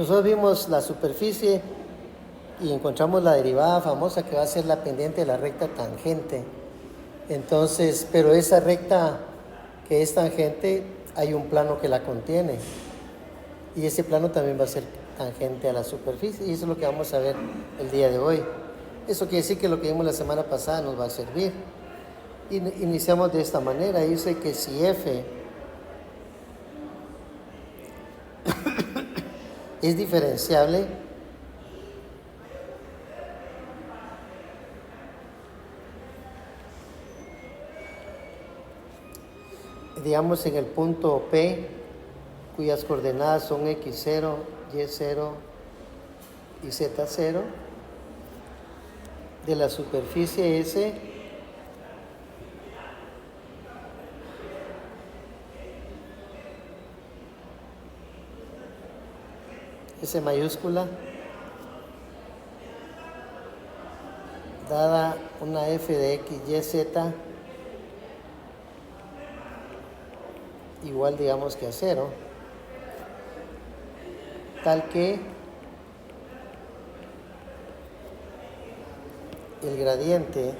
Nosotros vimos la superficie y encontramos la derivada famosa que va a ser la pendiente de la recta tangente. Entonces, pero esa recta que es tangente, hay un plano que la contiene. Y ese plano también va a ser tangente a la superficie. Y eso es lo que vamos a ver el día de hoy. Eso quiere decir que lo que vimos la semana pasada nos va a servir. Iniciamos de esta manera. Dice que si F es diferenciable, digamos en el punto P, cuyas coordenadas son x0, y0 y z0, de la superficie S, S mayúscula, dada una f de x, y, z, igual digamos que a 0, tal que el gradiente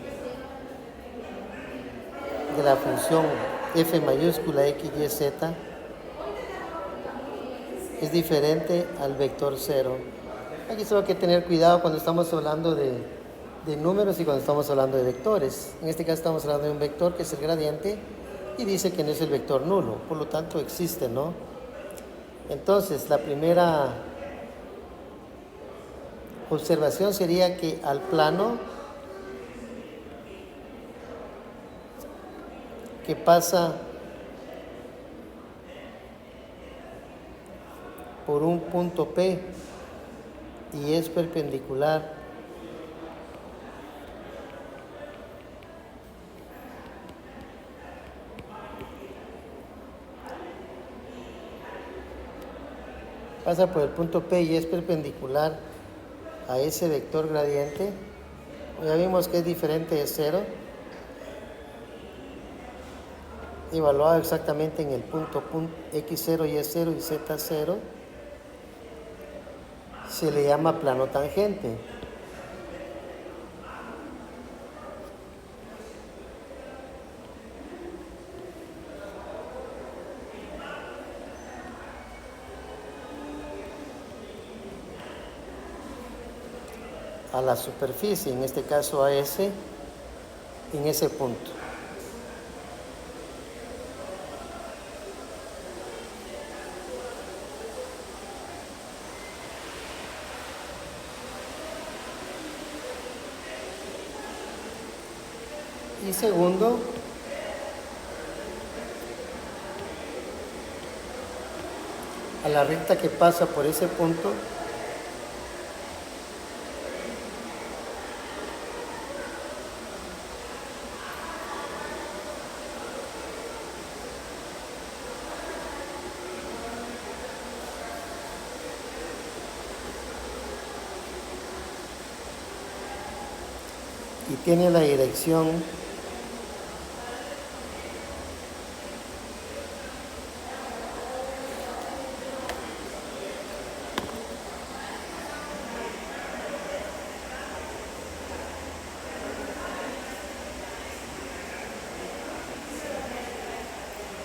de la función f mayúscula x, y, z es diferente al vector 0. Aquí solo hay que tener cuidado cuando estamos hablando de números y cuando estamos hablando de vectores. En este caso estamos hablando de un vector que es el gradiente y dice que no es el vector nulo, por lo tanto existe, ¿no? Entonces, la primera observación sería que al plano que pasa por un punto P y es perpendicular por el punto P y es perpendicular a ese vector gradiente, ya vimos que es diferente de 0, evaluado exactamente en el punto x0, y0 y z0, se le llama plano tangente. A la superficie, en este caso a S, en ese punto. Y segundo, a la recta que pasa por ese punto y tiene la dirección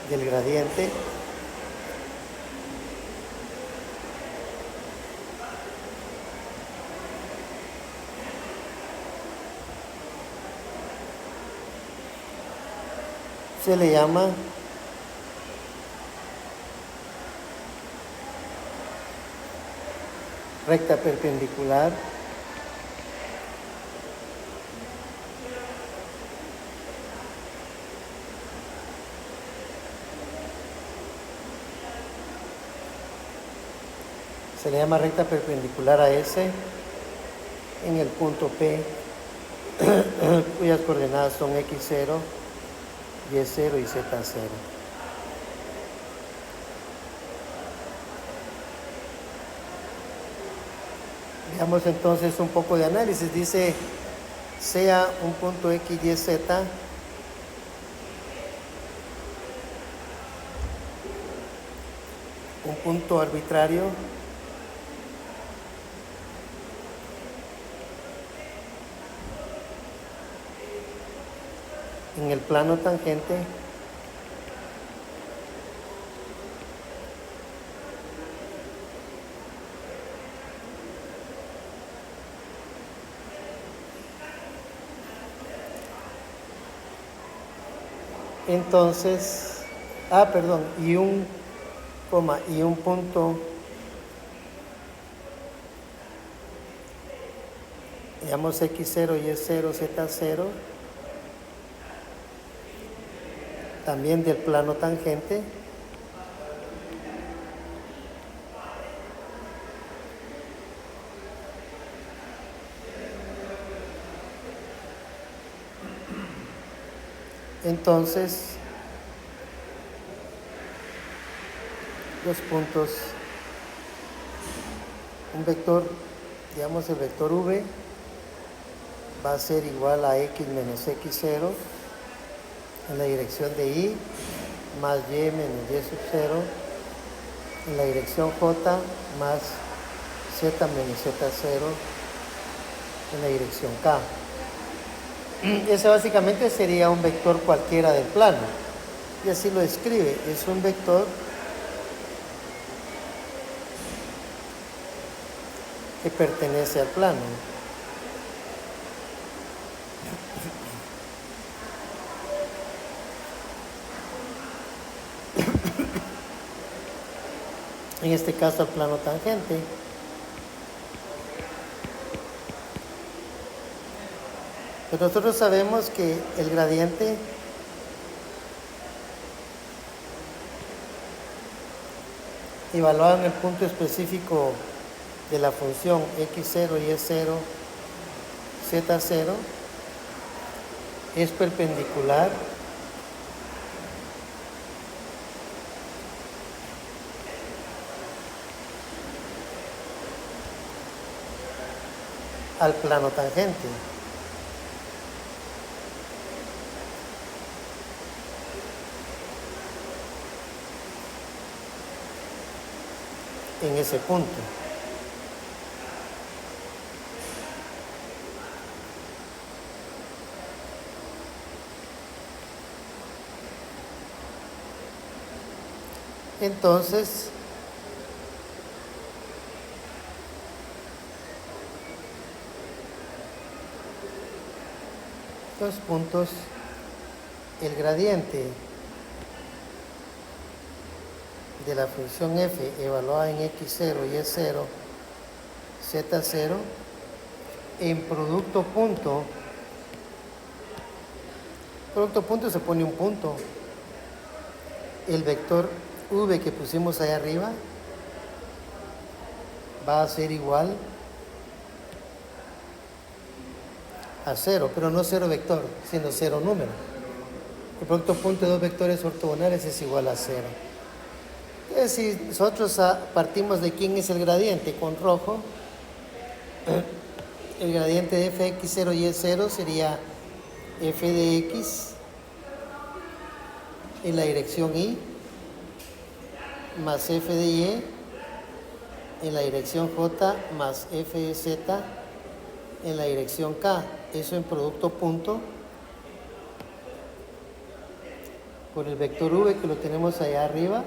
del gradiente se le llama recta perpendicular a S en el punto P, cuyas coordenadas son x0, y0 y z0. Veamos entonces un poco de análisis. Dice, sea un punto x, y, z un punto arbitrario en el plano tangente entonces, y un coma y un punto, digamos x0, y0, z0, también del plano tangente, entonces los puntos, un vector, digamos el vector v va a ser igual a x menos x0 en la dirección de y más y menos y sub 0 en la dirección j más z menos z0 en la dirección k. Ese básicamente sería un vector cualquiera del plano, y así lo describe, es un vector que pertenece al plano. En este caso al plano tangente. Pero nosotros sabemos que el gradiente evaluado en el punto específico de la función x0, y0, z0 es perpendicular al plano tangente. En ese punto. Entonces, los puntos, el gradiente de la función f evaluada en x0, y0, z0 en producto punto se pone un punto, el vector v que pusimos ahí arriba va a ser igual a 0, pero no 0 vector, sino 0 número. El producto punto de dos vectores ortogonales es igual a 0. Entonces, si nosotros partimos de quién es el gradiente con rojo, el gradiente de fx0 y y0 sería f de x en la dirección y más f de y en la dirección j más f de z en la dirección k. Eso en producto punto por el vector v que lo tenemos allá arriba,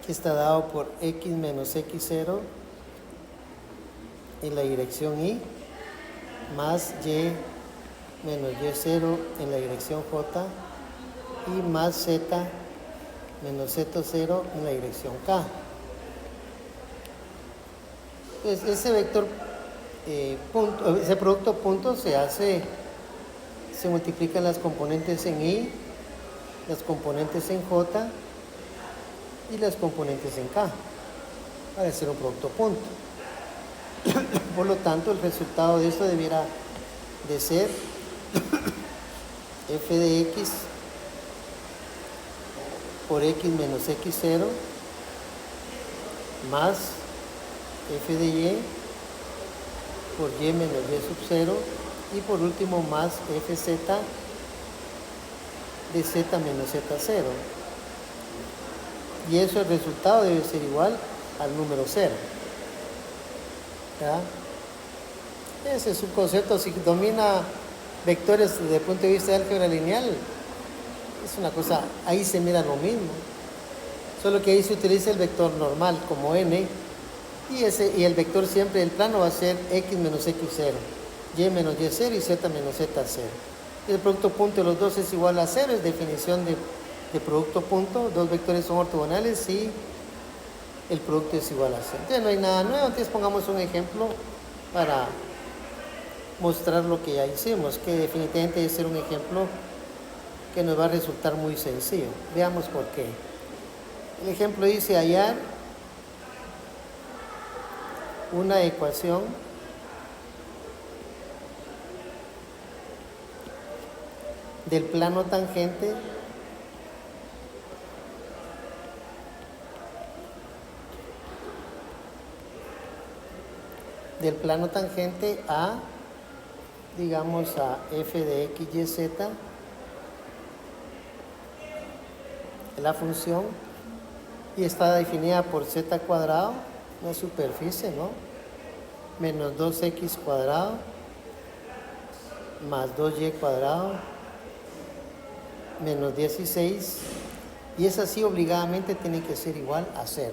que está dado por x menos x0 en la dirección y más y menos y0 en la dirección j y más z menos z0 en la dirección k. Entonces ese vector punto, ese producto punto se multiplican las componentes en y, las componentes en j y las componentes en k para ser un producto punto. Por lo tanto, el resultado de esto debiera de ser f de x por x menos x0 más f de y por y menos y sub 0 y por último más fz de z menos z0. Y eso, el resultado debe ser igual al número 0. ¿Ya? Ese es un concepto, si domina vectores desde el punto de vista de álgebra lineal, es una cosa, ahí se mira lo mismo. Solo que ahí se utiliza el vector normal como n, y el vector siempre del plano va a ser x menos x0, y menos y0 y z menos z0. El producto punto de los dos es igual a 0, es definición de producto punto, dos vectores son ortogonales y el producto es igual a 0. Entonces no hay nada nuevo, entonces pongamos un ejemplo para mostrar lo que ya hicimos, que definitivamente debe ser un ejemplo que nos va a resultar muy sencillo. Veamos por qué. El ejemplo dice hallar una ecuación del plano tangente a, digamos, a f de x, y, z, la función, y está definida por z cuadrado, la superficie, ¿no? Menos 2x cuadrado más 2y cuadrado menos 16, y es así, obligadamente tiene que ser igual a 0.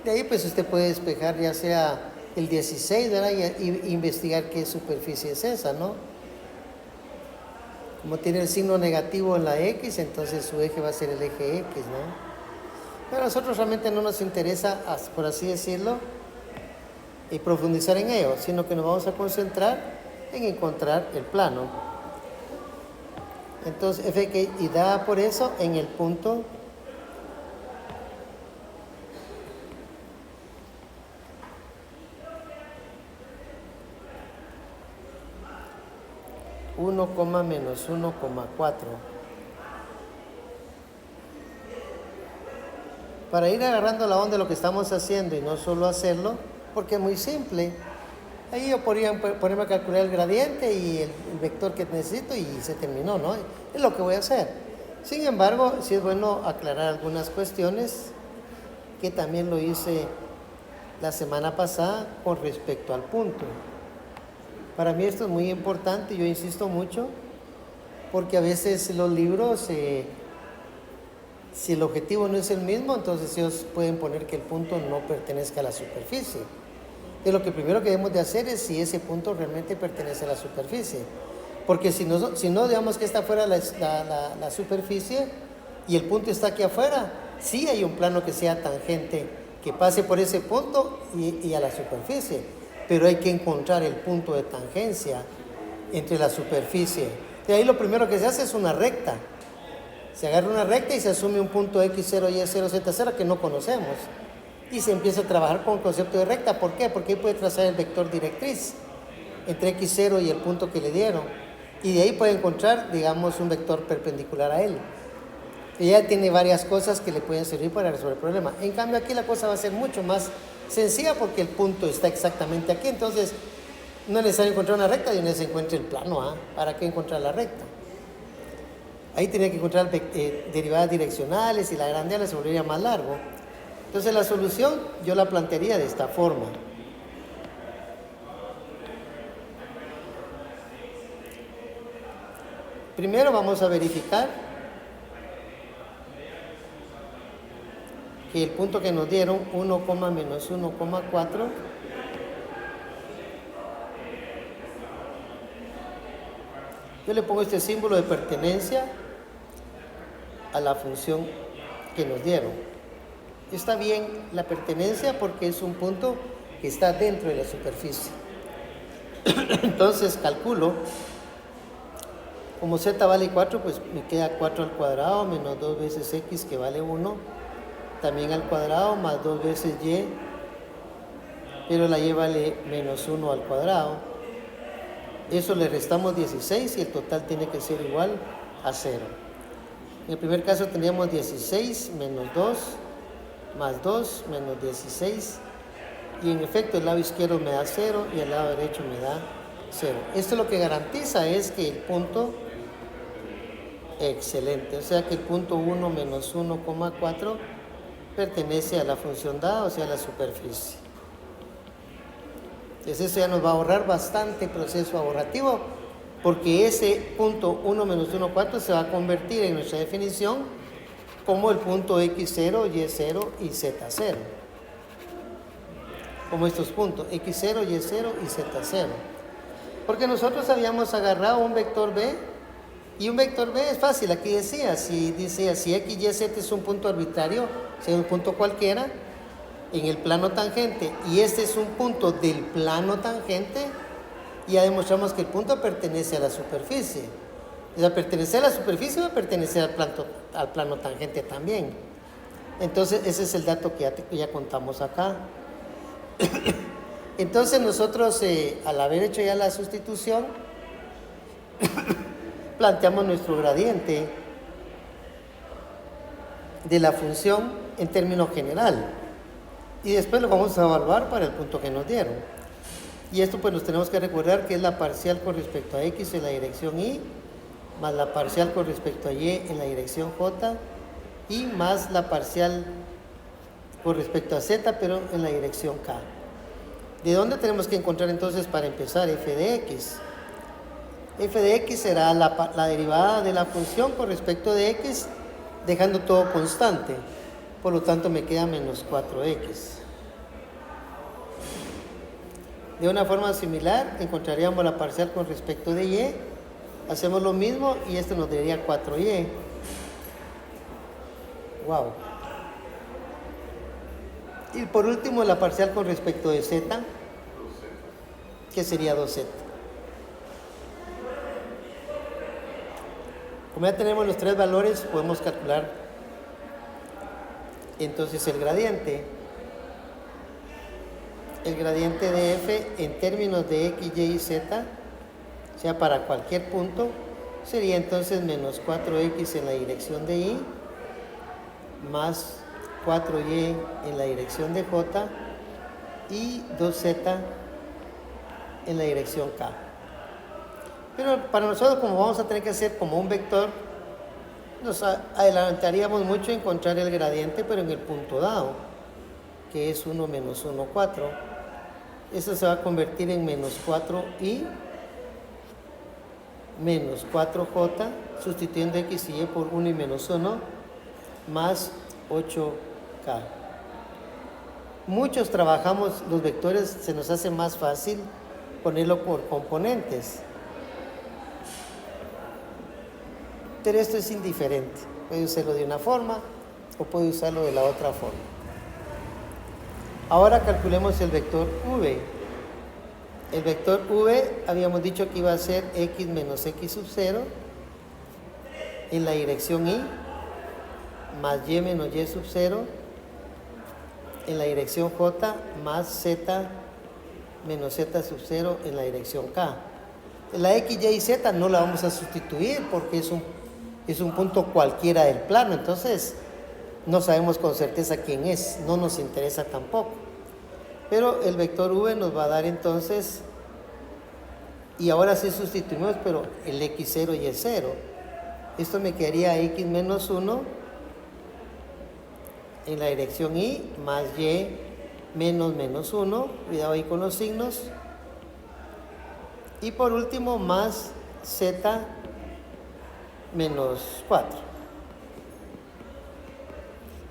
De ahí pues usted puede despejar ya sea el 16, ¿verdad? Y investigar qué superficie es esa, ¿no? Como tiene el signo negativo en la x, entonces su eje va a ser el eje x, ¿no? Pero a nosotros realmente no nos interesa, por así decirlo, y profundizar en ello, sino que nos vamos a concentrar en encontrar el plano. Entonces f y da por eso en el punto menos 1,4. Para ir agarrando la onda de lo que estamos haciendo y no solo hacerlo, porque es muy simple. Ahí yo podría ponerme a calcular el gradiente y el vector que necesito y se terminó, ¿no? Es lo que voy a hacer. Sin embargo, sí es bueno aclarar algunas cuestiones que también lo hice la semana pasada con respecto al punto. Para mí esto es muy importante, yo insisto mucho, porque a veces los libros, si el objetivo no es el mismo, entonces ellos pueden poner que el punto no pertenezca a la superficie. Y lo que primero que debemos de hacer es si ese punto realmente pertenece a la superficie. Porque si no digamos que está fuera la superficie y el punto está aquí afuera, sí hay un plano que sea tangente, que pase por ese punto y a la superficie. Pero hay que encontrar el punto de tangencia entre la superficie. De ahí lo primero que se hace es una recta. Se agarra una recta y se asume un punto x0, y0, z0 que no conocemos. Y se empieza a trabajar con el concepto de recta. ¿Por qué? Porque ahí puede trazar el vector directriz entre x0 y el punto que le dieron. Y de ahí puede encontrar, digamos, un vector perpendicular a él. Y ya tiene varias cosas que le pueden servir para resolver el problema. En cambio, aquí la cosa va a ser mucho más sencilla porque el punto está exactamente aquí. Entonces, no es necesario encontrar una recta y donde se encuentre el plano. ¿Ah? ¿Para qué encontrar la recta? Ahí tenía que encontrar derivadas direccionales y la grandela se volvería más largo. Entonces la solución yo la plantearía de esta forma. Primero vamos a verificar que el punto que nos dieron, 1, menos 1,4, yo le pongo este símbolo de pertenencia a la función que nos dieron. Está bien la pertenencia porque es un punto que está dentro de la superficie. Entonces calculo, como z vale 4, pues me queda 4 al cuadrado menos 2 veces x que vale 1, también al cuadrado más 2 veces y, pero la y vale menos 1 al cuadrado. Eso le restamos 16 y el total tiene que ser igual a 0. En el primer caso tendríamos 16 menos 2 más 2 menos 16, y en efecto el lado izquierdo me da 0 y el lado derecho me da 0. Esto lo que garantiza es que el punto, excelente, o sea que el punto 1 menos 1,4 pertenece a la función dada, o sea a la superficie. Entonces eso ya nos va a ahorrar bastante proceso ahorrativo, porque ese punto 1 menos 1 cuarto se va a convertir en nuestra definición como el punto x0, y0 y z0. Como estos puntos, x0, y0 y z0. Porque nosotros habíamos agarrado un vector b, y un vector b es fácil, aquí decía, si x, y, z es un punto arbitrario, sea un punto cualquiera, en el plano tangente, y este es un punto del plano tangente, ya demostramos que el punto pertenece a la superficie. Y al pertenecer a la superficie va a pertenecer al plano tangente también. Entonces ese es el dato que ya contamos acá. Entonces nosotros, al haber hecho ya la sustitución, planteamos nuestro gradiente de la función en términos general. Y después lo vamos a evaluar para el punto que nos dieron. Y esto pues nos tenemos que recordar que es la parcial con respecto a x en la dirección y, más la parcial con respecto a y en la dirección j, y más la parcial con respecto a z, pero en la dirección k. ¿De dónde tenemos que encontrar entonces para empezar f de x? F de x será la derivada de la función con respecto de x, dejando todo constante. Por lo tanto me queda menos 4x. De una forma similar encontraríamos la parcial con respecto de y. Hacemos lo mismo y esto nos daría 4y. Wow. Y por último la parcial con respecto de z, que sería 2z. Como ya tenemos los tres valores, podemos calcular entonces el gradiente. El gradiente de f en términos de x, y y z, o sea, para cualquier punto, sería entonces menos 4x en la dirección de y, más 4y en la dirección de j, y 2z en la dirección k. Pero para nosotros, como vamos a tener que hacer como un vector, nos adelantaríamos mucho a encontrar el gradiente, pero en el punto dado, que es 1 menos 1, 4. Eso se va a convertir en menos 4y menos 4j, sustituyendo x y y por 1 y menos 1, más 8k. Muchos trabajamos los vectores, se nos hace más fácil ponerlo por componentes. Pero esto es indiferente. Puede usarlo de una forma o puede usarlo de la otra forma. Ahora calculemos el vector v. El vector v habíamos dicho que iba a ser x menos x sub 0 en la dirección y, más y menos y sub 0 en la dirección j, más z menos z sub 0 en la dirección k. La x, y z no la vamos a sustituir porque es un punto cualquiera del plano, entonces no sabemos con certeza quién es, no nos interesa tampoco. Pero el vector v nos va a dar entonces, y ahora sí sustituimos, pero el x0 y y0. Esto me quedaría x menos 1 en la dirección y, más y menos menos 1, cuidado ahí con los signos. Y por último, más z menos 4.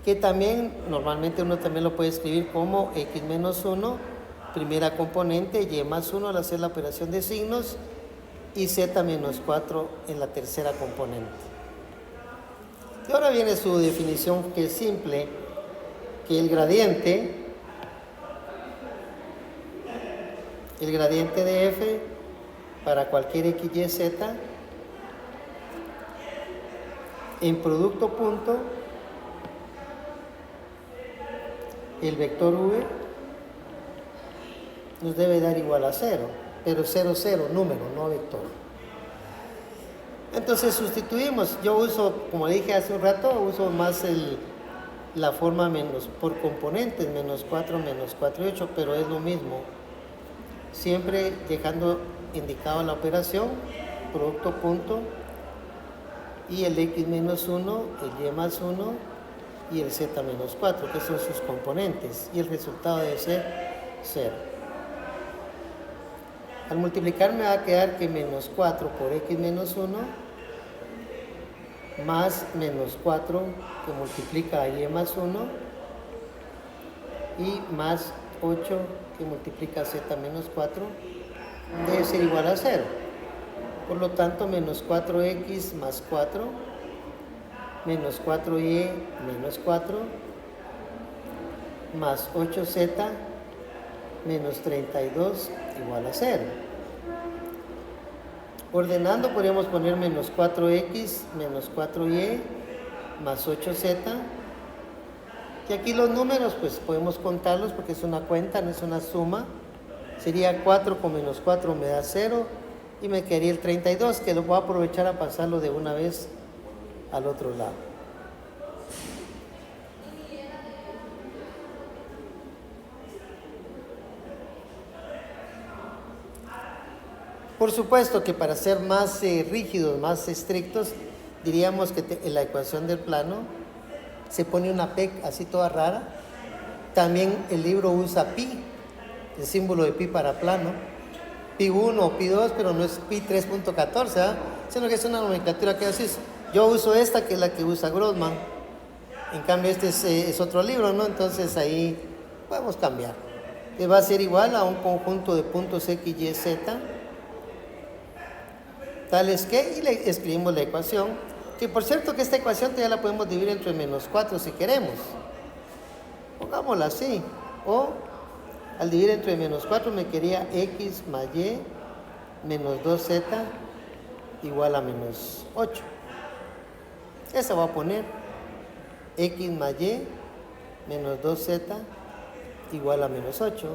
Que también, normalmente uno también lo puede escribir como x menos 1, primera componente, y más 1 al hacer la operación de signos, y z menos 4 en la tercera componente. Y ahora viene su definición, que es simple, que el gradiente de f para cualquier x, y, z en producto punto, el vector v nos debe dar igual a 0, pero 0, 0, número, no vector. Entonces sustituimos. Yo uso, como dije hace un rato, uso más la forma menos por componentes, menos 4 y 8, pero es lo mismo. Siempre dejando indicado la operación, producto punto, y el x menos 1, el y más 1 y el z menos 4, que son sus componentes, y el resultado debe ser 0. Al multiplicar me va a quedar que menos 4 por x menos 1 más menos 4 que multiplica a y más 1 y más 8 que multiplica a z menos 4 debe ser igual a 0. Por lo tanto, menos 4x más 4 menos 4y menos 4 más 8z menos 32 igual a 0. Ordenando podríamos poner menos 4x menos 4y más 8z. Y aquí los números pues podemos contarlos porque es una cuenta, no es una suma. Sería 4 con menos 4 me da 0 y me quedaría el 32, que lo voy a aprovechar a pasarlo de una vez al otro lado. Por supuesto que para ser más rígidos, más estrictos, diríamos que en la ecuación del plano se pone una P así toda rara. También el libro usa pi, el símbolo de pi para plano. Pi 1 o pi 2, pero no es pi 3.14, ¿eh? Sino que es una nomenclatura que así. Yo uso esta, que es la que usa Grossman. En cambio, este es otro libro, ¿no? Entonces ahí podemos cambiar. Que va a ser igual a un conjunto de puntos x, y, z. Tales que, y le escribimos la ecuación, que por cierto que esta ecuación ya la podemos dividir entre menos 4 si queremos. Pongámosla así. O al dividir entre menos 4 me quedaría x más y menos 2z igual a menos 8. Esa va a poner x más y menos 2z igual a menos 8.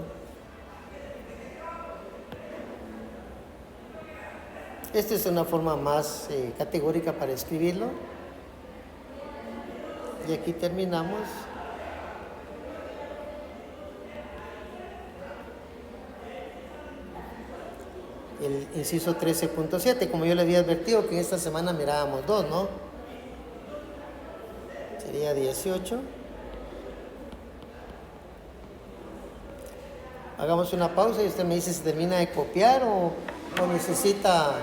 Esta es una forma más categórica para escribirlo. Y aquí terminamos. El inciso 13.7, como yo le había advertido que en esta semana mirábamos dos, ¿no? Sería 18. Hagamos una pausa y usted me dice si termina de copiar o necesita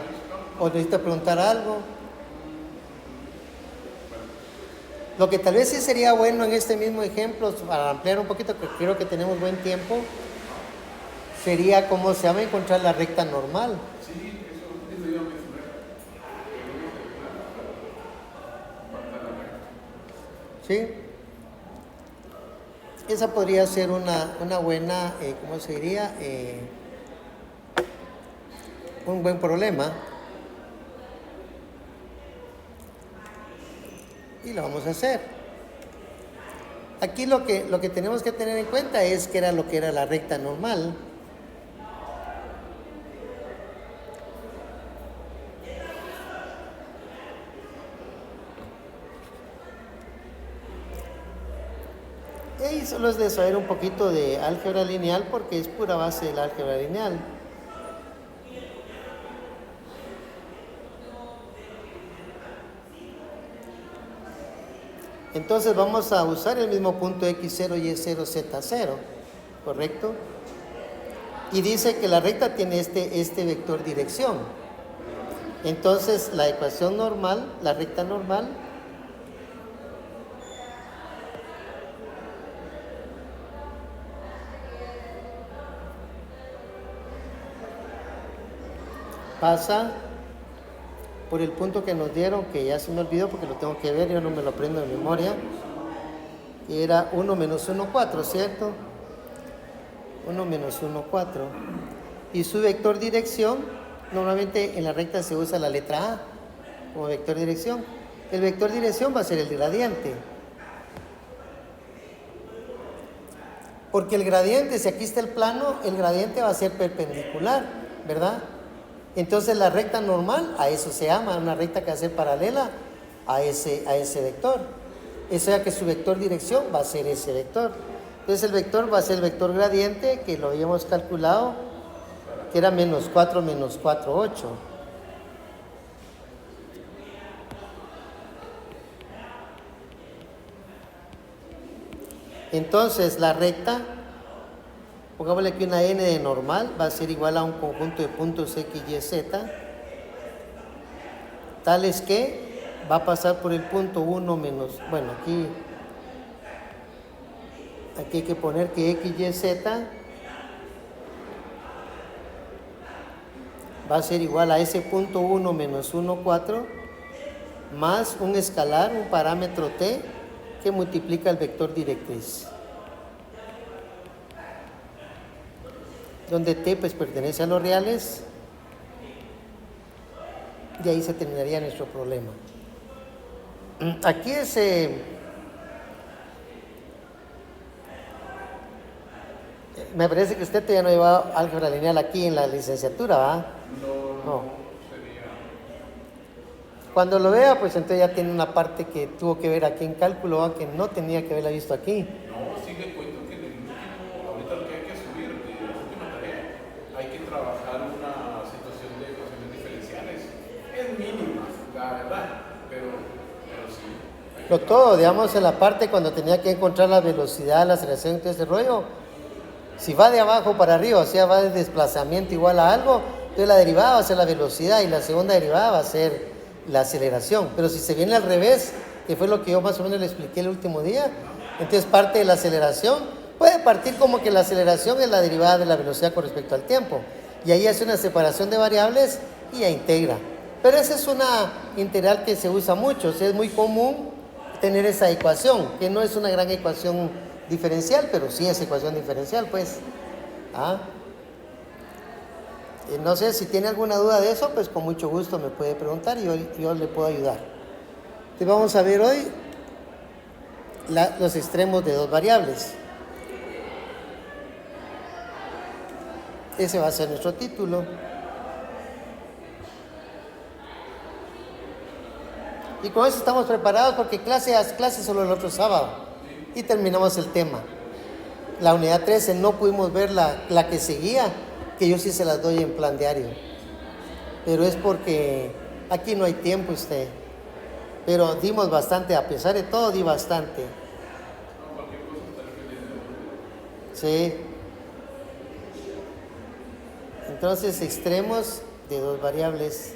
preguntar algo. Lo que tal vez sí sería bueno en este mismo ejemplo, para ampliar un poquito, que creo que tenemos buen tiempo, sería cómo se llama encontrar la recta normal. Sí, eso iba a mencionar. ¿Sí? Esa podría ser una buena, ¿cómo se diría? Un buen problema. Y lo vamos a hacer. Aquí lo que tenemos que tener en cuenta es que era lo que era la recta normal. Y solo es de saber un poquito de álgebra lineal porque es pura base del álgebra lineal. Entonces vamos a usar el mismo punto x0, y0, z0, ¿correcto? Y dice que la recta tiene este vector dirección. Entonces la ecuación normal, la recta normal, pasa por el punto que nos dieron, que ya se me olvidó porque lo tengo que ver, yo no me lo aprendo de memoria, que era 1 menos 1, 4, ¿cierto? 1 menos 1, 4. Y su vector dirección, normalmente en la recta se usa la letra A como vector dirección. El vector dirección va a ser el gradiente. Porque el gradiente, si aquí está el plano, el gradiente va a ser perpendicular, ¿verdad? Entonces la recta normal, a eso se llama, una recta que va a ser paralela a ese vector. O sea que su vector dirección va a ser ese vector. Entonces el vector va a ser el vector gradiente, que lo habíamos calculado, que era menos 4, menos 4, 8. Entonces la recta pongámosle que una n de normal va a ser igual a un conjunto de puntos x, y, z, tales que va a pasar por el punto 1 menos, bueno, aquí hay que poner que x, y, z va a ser igual a ese punto 1 menos 1, 4, más un escalar, un parámetro t, que multiplica el vector directriz, donde t pues pertenece a los reales, y ahí se terminaría nuestro problema. Aquí me parece que usted todavía no lleva álgebra lineal aquí en la licenciatura, ¿va? No. Cuando lo vea, pues entonces ya tiene una parte que tuvo que ver aquí en cálculo, ¿va? Que no tenía que haberla visto aquí. No, sí le cuento que en el último, ahorita lo que hay que subir de la última tarea, hay que trabajar una situación de ecuaciones diferenciales. Es mínima, la verdad, pero sí. Pero todo, digamos, en la parte cuando tenía que encontrar la velocidad, la aceleración y todo ese rollo, si va de abajo para arriba, o sea, va de desplazamiento igual a algo, entonces la derivada va a ser la velocidad y la segunda derivada va a ser la aceleración. Pero si se viene al revés, que fue lo que yo más o menos le expliqué el último día, entonces parte de la aceleración puede partir como que la aceleración es la derivada de la velocidad con respecto al tiempo. Y ahí hace una separación de variables y ya integra. Pero esa es una integral que se usa mucho, o sea, es muy común tener esa ecuación, que no es una gran ecuación diferencial, pero sí es ecuación diferencial, pues. No sé si tiene alguna duda de eso, pues con mucho gusto me puede preguntar y yo le puedo ayudar. Entonces vamos a ver hoy los extremos de dos variables. Ese va a ser nuestro título. Y con eso estamos preparados porque clase solo el otro sábado. Y terminamos el tema. La unidad 13 no pudimos ver la que seguía, que yo sí se las doy en plan diario. Pero es porque aquí no hay tiempo usted. Pero dimos bastante, a pesar de todo, di bastante. Sí. Entonces, extremos de dos variables.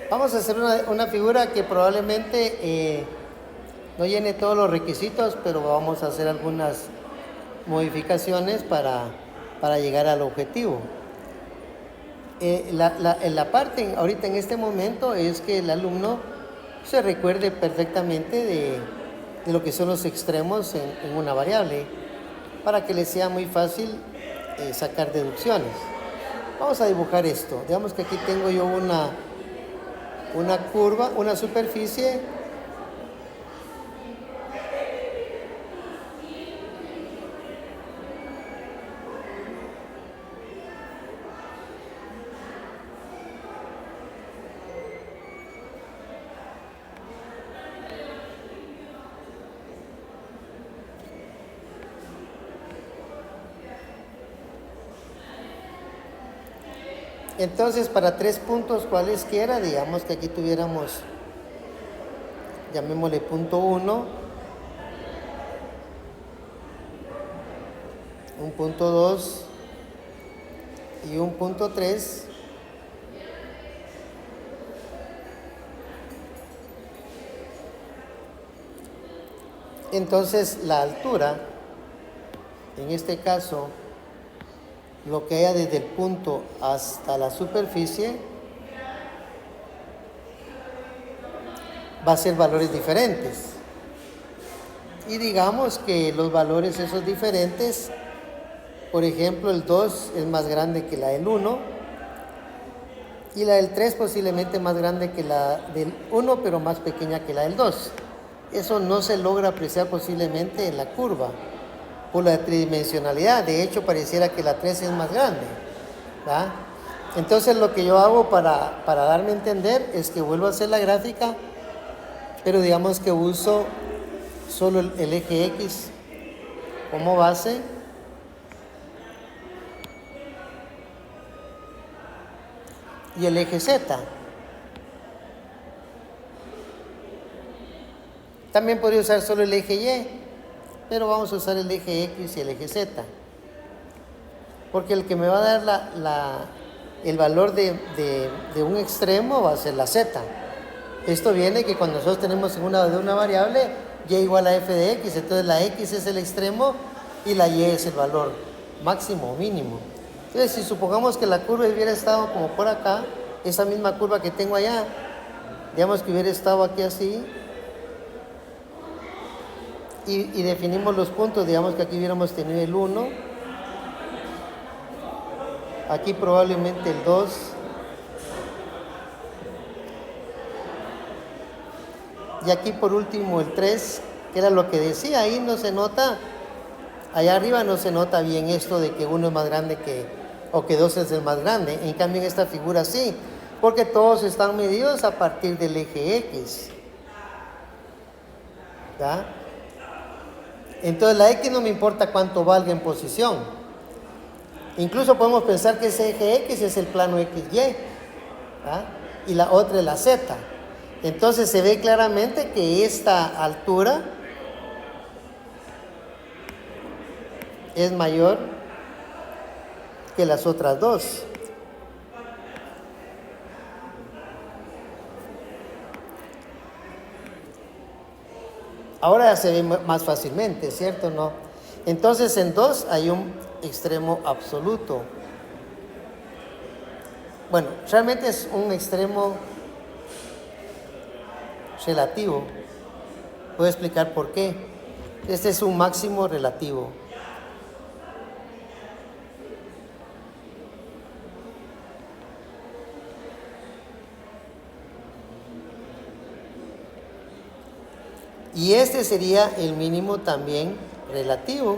Vamos a hacer una figura que probablemente no llene todos los requisitos, pero vamos a hacer algunas modificaciones para llegar al objetivo. La parte ahorita en este momento es que el alumno se recuerde perfectamente de lo que son los extremos en una variable, para que le sea muy fácil sacar deducciones. Vamos a dibujar esto. Digamos que aquí tengo yo una curva, una superficie Entonces, para 3 puntos cualesquiera, digamos que aquí tuviéramos, llamémosle punto 1, un punto 2 y un punto 3. Entonces, la altura, en este caso, lo que haya desde el punto hasta la superficie va a ser valores diferentes. Y digamos que los valores esos diferentes, por ejemplo, el 2 es más grande que la del 1 y la del 3 posiblemente más grande que la del 1, pero más pequeña que la del 2. Eso no se logra apreciar posiblemente en la curva por la tridimensionalidad. De hecho, pareciera que la 3 es más grande. ¿verdad? Entonces lo que yo hago para darme a entender es que vuelvo a hacer la gráfica, pero digamos que uso solo el eje X como base. Y el eje Z. También podría usar solo el eje Y, pero vamos a usar el eje X y el eje Z. Porque el que me va a dar el valor de un extremo va a ser la Z. Esto viene que cuando nosotros tenemos de una variable Y igual a f de X, entonces la X es el extremo y la Y es el valor máximo o mínimo. Entonces, si supongamos que la curva hubiera estado como por acá, esa misma curva que tengo allá, digamos que hubiera estado aquí así, y definimos los puntos, digamos que aquí hubiéramos tenido el 1, aquí probablemente el 2, y aquí por último el 3, que era lo que decía, ahí no se nota, allá arriba no se nota bien esto de que 1 es más grande o que 2 es el más grande. En cambio en esta figura sí, porque todos están medidos a partir del eje X. ¿Ya? Entonces la X no me importa cuánto valga en posición. Incluso podemos pensar que ese eje X es el plano XY, ¿ya? Y la otra es la Z. Entonces se ve claramente que esta altura es mayor que las otras dos. Ahora se ve más fácilmente, ¿cierto? ¿No? Entonces en 2 hay un extremo absoluto. Bueno, realmente es un extremo relativo. Voy a explicar por qué. Este es un máximo relativo. Y este sería el mínimo también relativo.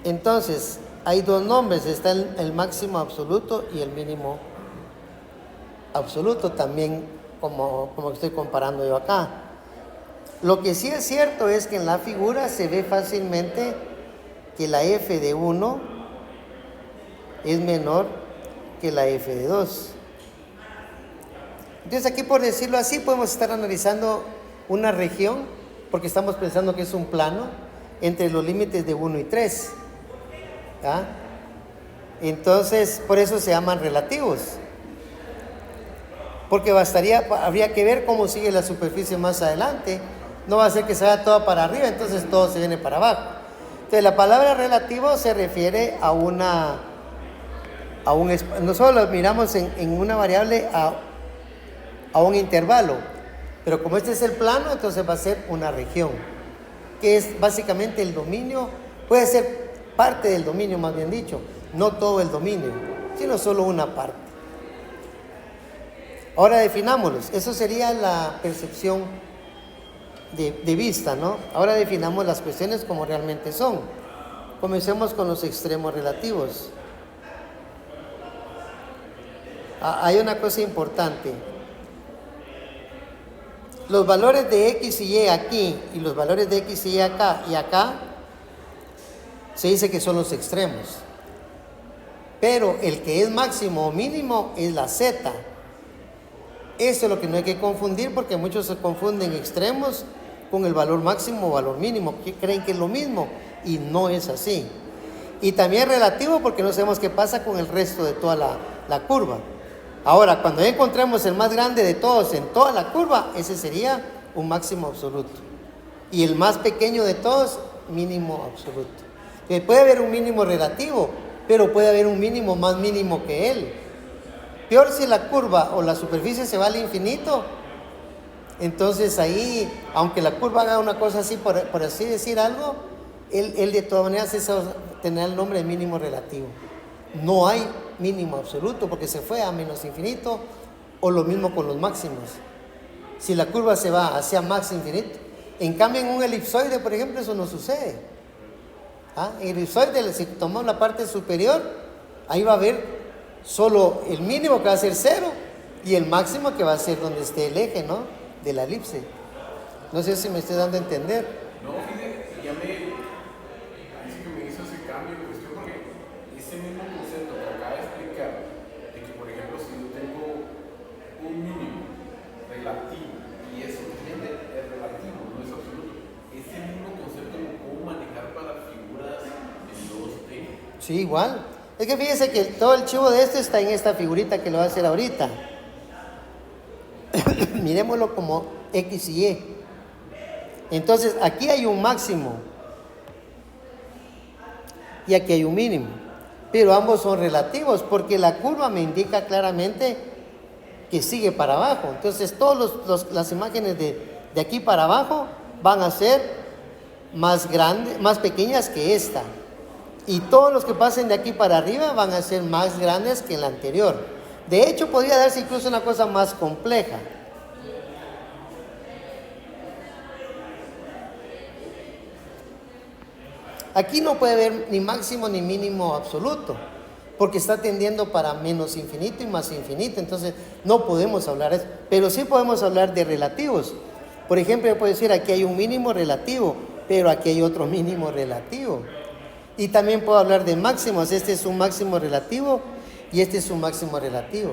Entonces, hay dos nombres, está el máximo absoluto y el mínimo absoluto también, como estoy comparando yo acá. Lo que sí es cierto es que en la figura se ve fácilmente que la f de 1 es menor que la f de 2. Entonces aquí, por decirlo así, podemos estar analizando una región, porque estamos pensando que es un plano entre los límites de 1 y 3. ¿Ya? Entonces, por eso se llaman relativos. Porque habría que ver cómo sigue la superficie más adelante. No va a ser que se vaya toda para arriba, entonces todo se viene para abajo. Entonces, la palabra relativo se refiere a nosotros lo miramos en una variable a un intervalo, pero como este es el plano, entonces va a ser una región, que es básicamente el dominio, puede ser parte del dominio, más bien dicho, no todo el dominio, sino solo una parte. Ahora definámoslos, eso sería la percepción de vista, ¿no? Ahora definamos las cuestiones como realmente son. Comencemos con los extremos relativos. Hay una cosa importante. Los valores de X y Y aquí y los valores de X y Y acá y acá se dice que son los extremos. Pero el que es máximo o mínimo es la Z. Eso es lo que no hay que confundir, porque muchos se confunden extremos con el valor máximo o valor mínimo, que creen que es lo mismo y no es así. Y también relativo, porque no sabemos qué pasa con el resto de toda la curva. Ahora, cuando ya encontremos el más grande de todos en toda la curva, ese sería un máximo absoluto. Y el más pequeño de todos, mínimo absoluto. Puede haber un mínimo relativo, pero puede haber un mínimo más mínimo que él. Peor si la curva o la superficie se va al infinito. Entonces ahí, aunque la curva haga una cosa así, por así decir algo, él de todas maneras tendrá el nombre de mínimo relativo. No hay mínimo absoluto porque se fue a menos infinito, o lo mismo con los máximos. Si la curva se va hacia max infinito, en cambio en un elipsoide, por ejemplo, eso no sucede. En el elipsoide, si tomamos la parte superior, ahí va a haber solo el mínimo que va a ser 0 y el máximo que va a ser donde esté el eje, ¿no?, de la elipse. No sé si me estoy dando a entender. No, fíjate, ya parece que me hizo ese cambio de cuestión, porque ese mismo concepto que acaba de explicar, de que por ejemplo si yo tengo un mínimo relativo y eso es relativo, no es absoluto, ese mismo concepto lo puedo manejar para figuras en 2D. Sí, igual. Es que fíjese que todo el chivo de esto está en esta figurita que lo voy a hacer ahorita. Miremoslo como X y Y. Entonces aquí hay un máximo y aquí hay un mínimo, pero ambos son relativos porque la curva me indica claramente que sigue para abajo. Entonces todas las imágenes de aquí para abajo van a ser más grandes, más pequeñas que esta, y todos los que pasen de aquí para arriba van a ser más grandes que la anterior. De hecho, podría darse incluso una cosa más compleja. Aquí no puede haber ni máximo ni mínimo absoluto, porque está tendiendo para menos infinito y más infinito. Entonces no podemos hablar de eso, pero sí podemos hablar de relativos. Por ejemplo, yo puedo decir, aquí hay un mínimo relativo, pero aquí hay otro mínimo relativo. Y también puedo hablar de máximos. Este es un máximo relativo y este es un máximo relativo.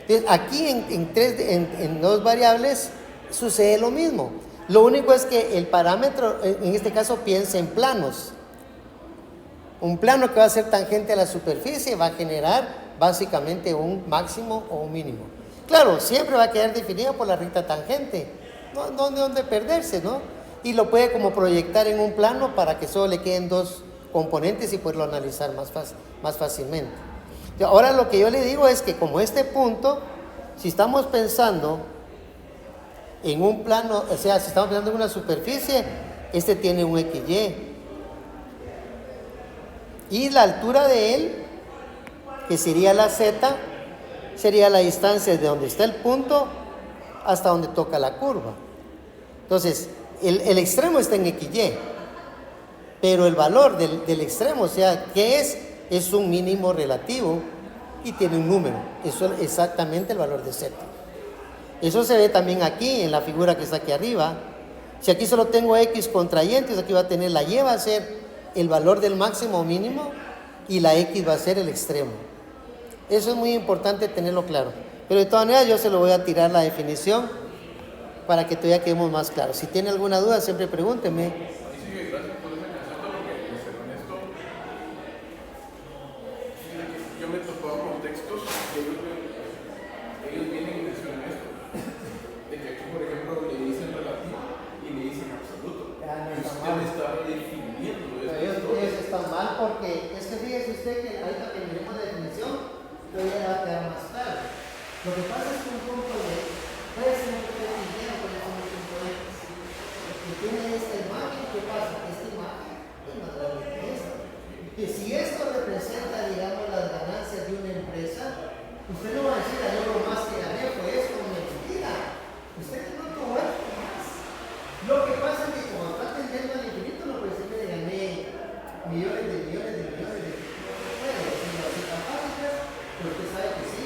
Entonces, aquí en dos variables sucede lo mismo. Lo único es que el parámetro, en este caso, piensa en planos. Un plano que va a ser tangente a la superficie va a generar básicamente un máximo o un mínimo. Claro, siempre va a quedar definido por la recta tangente. No hay dónde perderse, ¿no? Y lo puede como proyectar en un plano para que solo le queden dos componentes y poderlo analizar más fácilmente. Ahora lo que yo le digo es que como este punto, si estamos pensando en un plano, o sea, si estamos pensando en una superficie, este tiene un XY. Y la altura de él, que sería la Z, sería la distancia de donde está el punto hasta donde toca la curva. Entonces, el extremo está en XY, pero el valor del extremo, o sea, ¿qué es? Es un mínimo relativo y tiene un número. Eso es exactamente el valor de Z. Eso se ve también aquí en la figura que está aquí arriba. Si aquí solo tengo X contrayentes, aquí va a tener la Y, va a ser el valor del máximo o mínimo, y la X va a ser el extremo. Eso es muy importante tenerlo claro. Pero de todas maneras yo se lo voy a tirar la definición para que todavía quedemos más claros. Si tiene alguna duda, siempre pregúnteme. Sí, gracias por ese concepto, porque con esto yo me topaba con textos que ellos vienen y mencionan esto, de que aquí, por ejemplo, le dicen relativo y le dicen absoluto. Y usted me está definiendo esto. Eso está mal, porque es que fíjese usted que ahorita que miremos la definición, todavía va a quedar más claro. Lo que pasa es que un punto de puede ser un punto de dinero, puede ser un punto de X. Que tiene esta imagen, ¿qué pasa? Esta imagen es más grande que esta. Que si esto representa, digamos, las ganancias de una empresa, usted no va a decir, yo lo más que gané fue esto, mentira. Usted no tuvo esto más. Lo que pasa es que como está tendiendo al infinito, no puede ser que le gané millones de millones de millones de bueno, si no así tan fáciles, pero usted sabe que sí.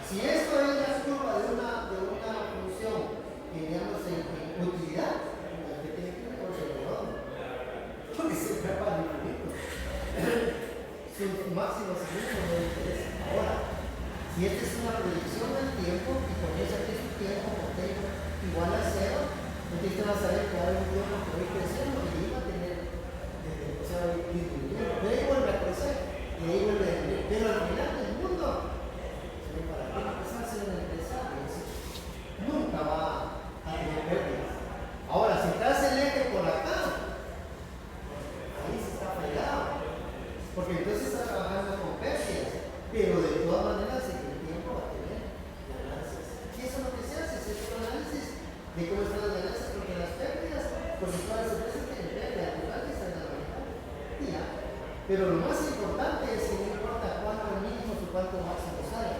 Si esto es la curva de una función que digamos en utilidad, usted tiene que ir por el redondo, porque se va para el infinito. Sus máximos y mínimos no interesa. Ahora, si esta es una predicción del tiempo y con eso aquí su tiempo por t igual a 0, entonces usted va a saber que hay un tiempo que va a ir creciendo y va a tener, o sea, va a ir disminuyendo. Pero ahí vuelve a crecer y ahí vuelve a disminuir. Pero al final del mundo, para que empezar a ser una empresa, nunca va a tener pérdidas. Ahora, si traes el eje por acá, ahí se está fregado. Porque entonces está trabajando con pérdidas, pero de todas maneras en el tiempo va a tener ganancias. Y eso es lo que se hace, se hace un análisis de cómo están las ganancias contra las pérdidas, porque todas las empresas tienen pérdidas, igual que están en la mitad. Pero lo más importante es que no importa cuánto mínimo o cuánto máximo sale,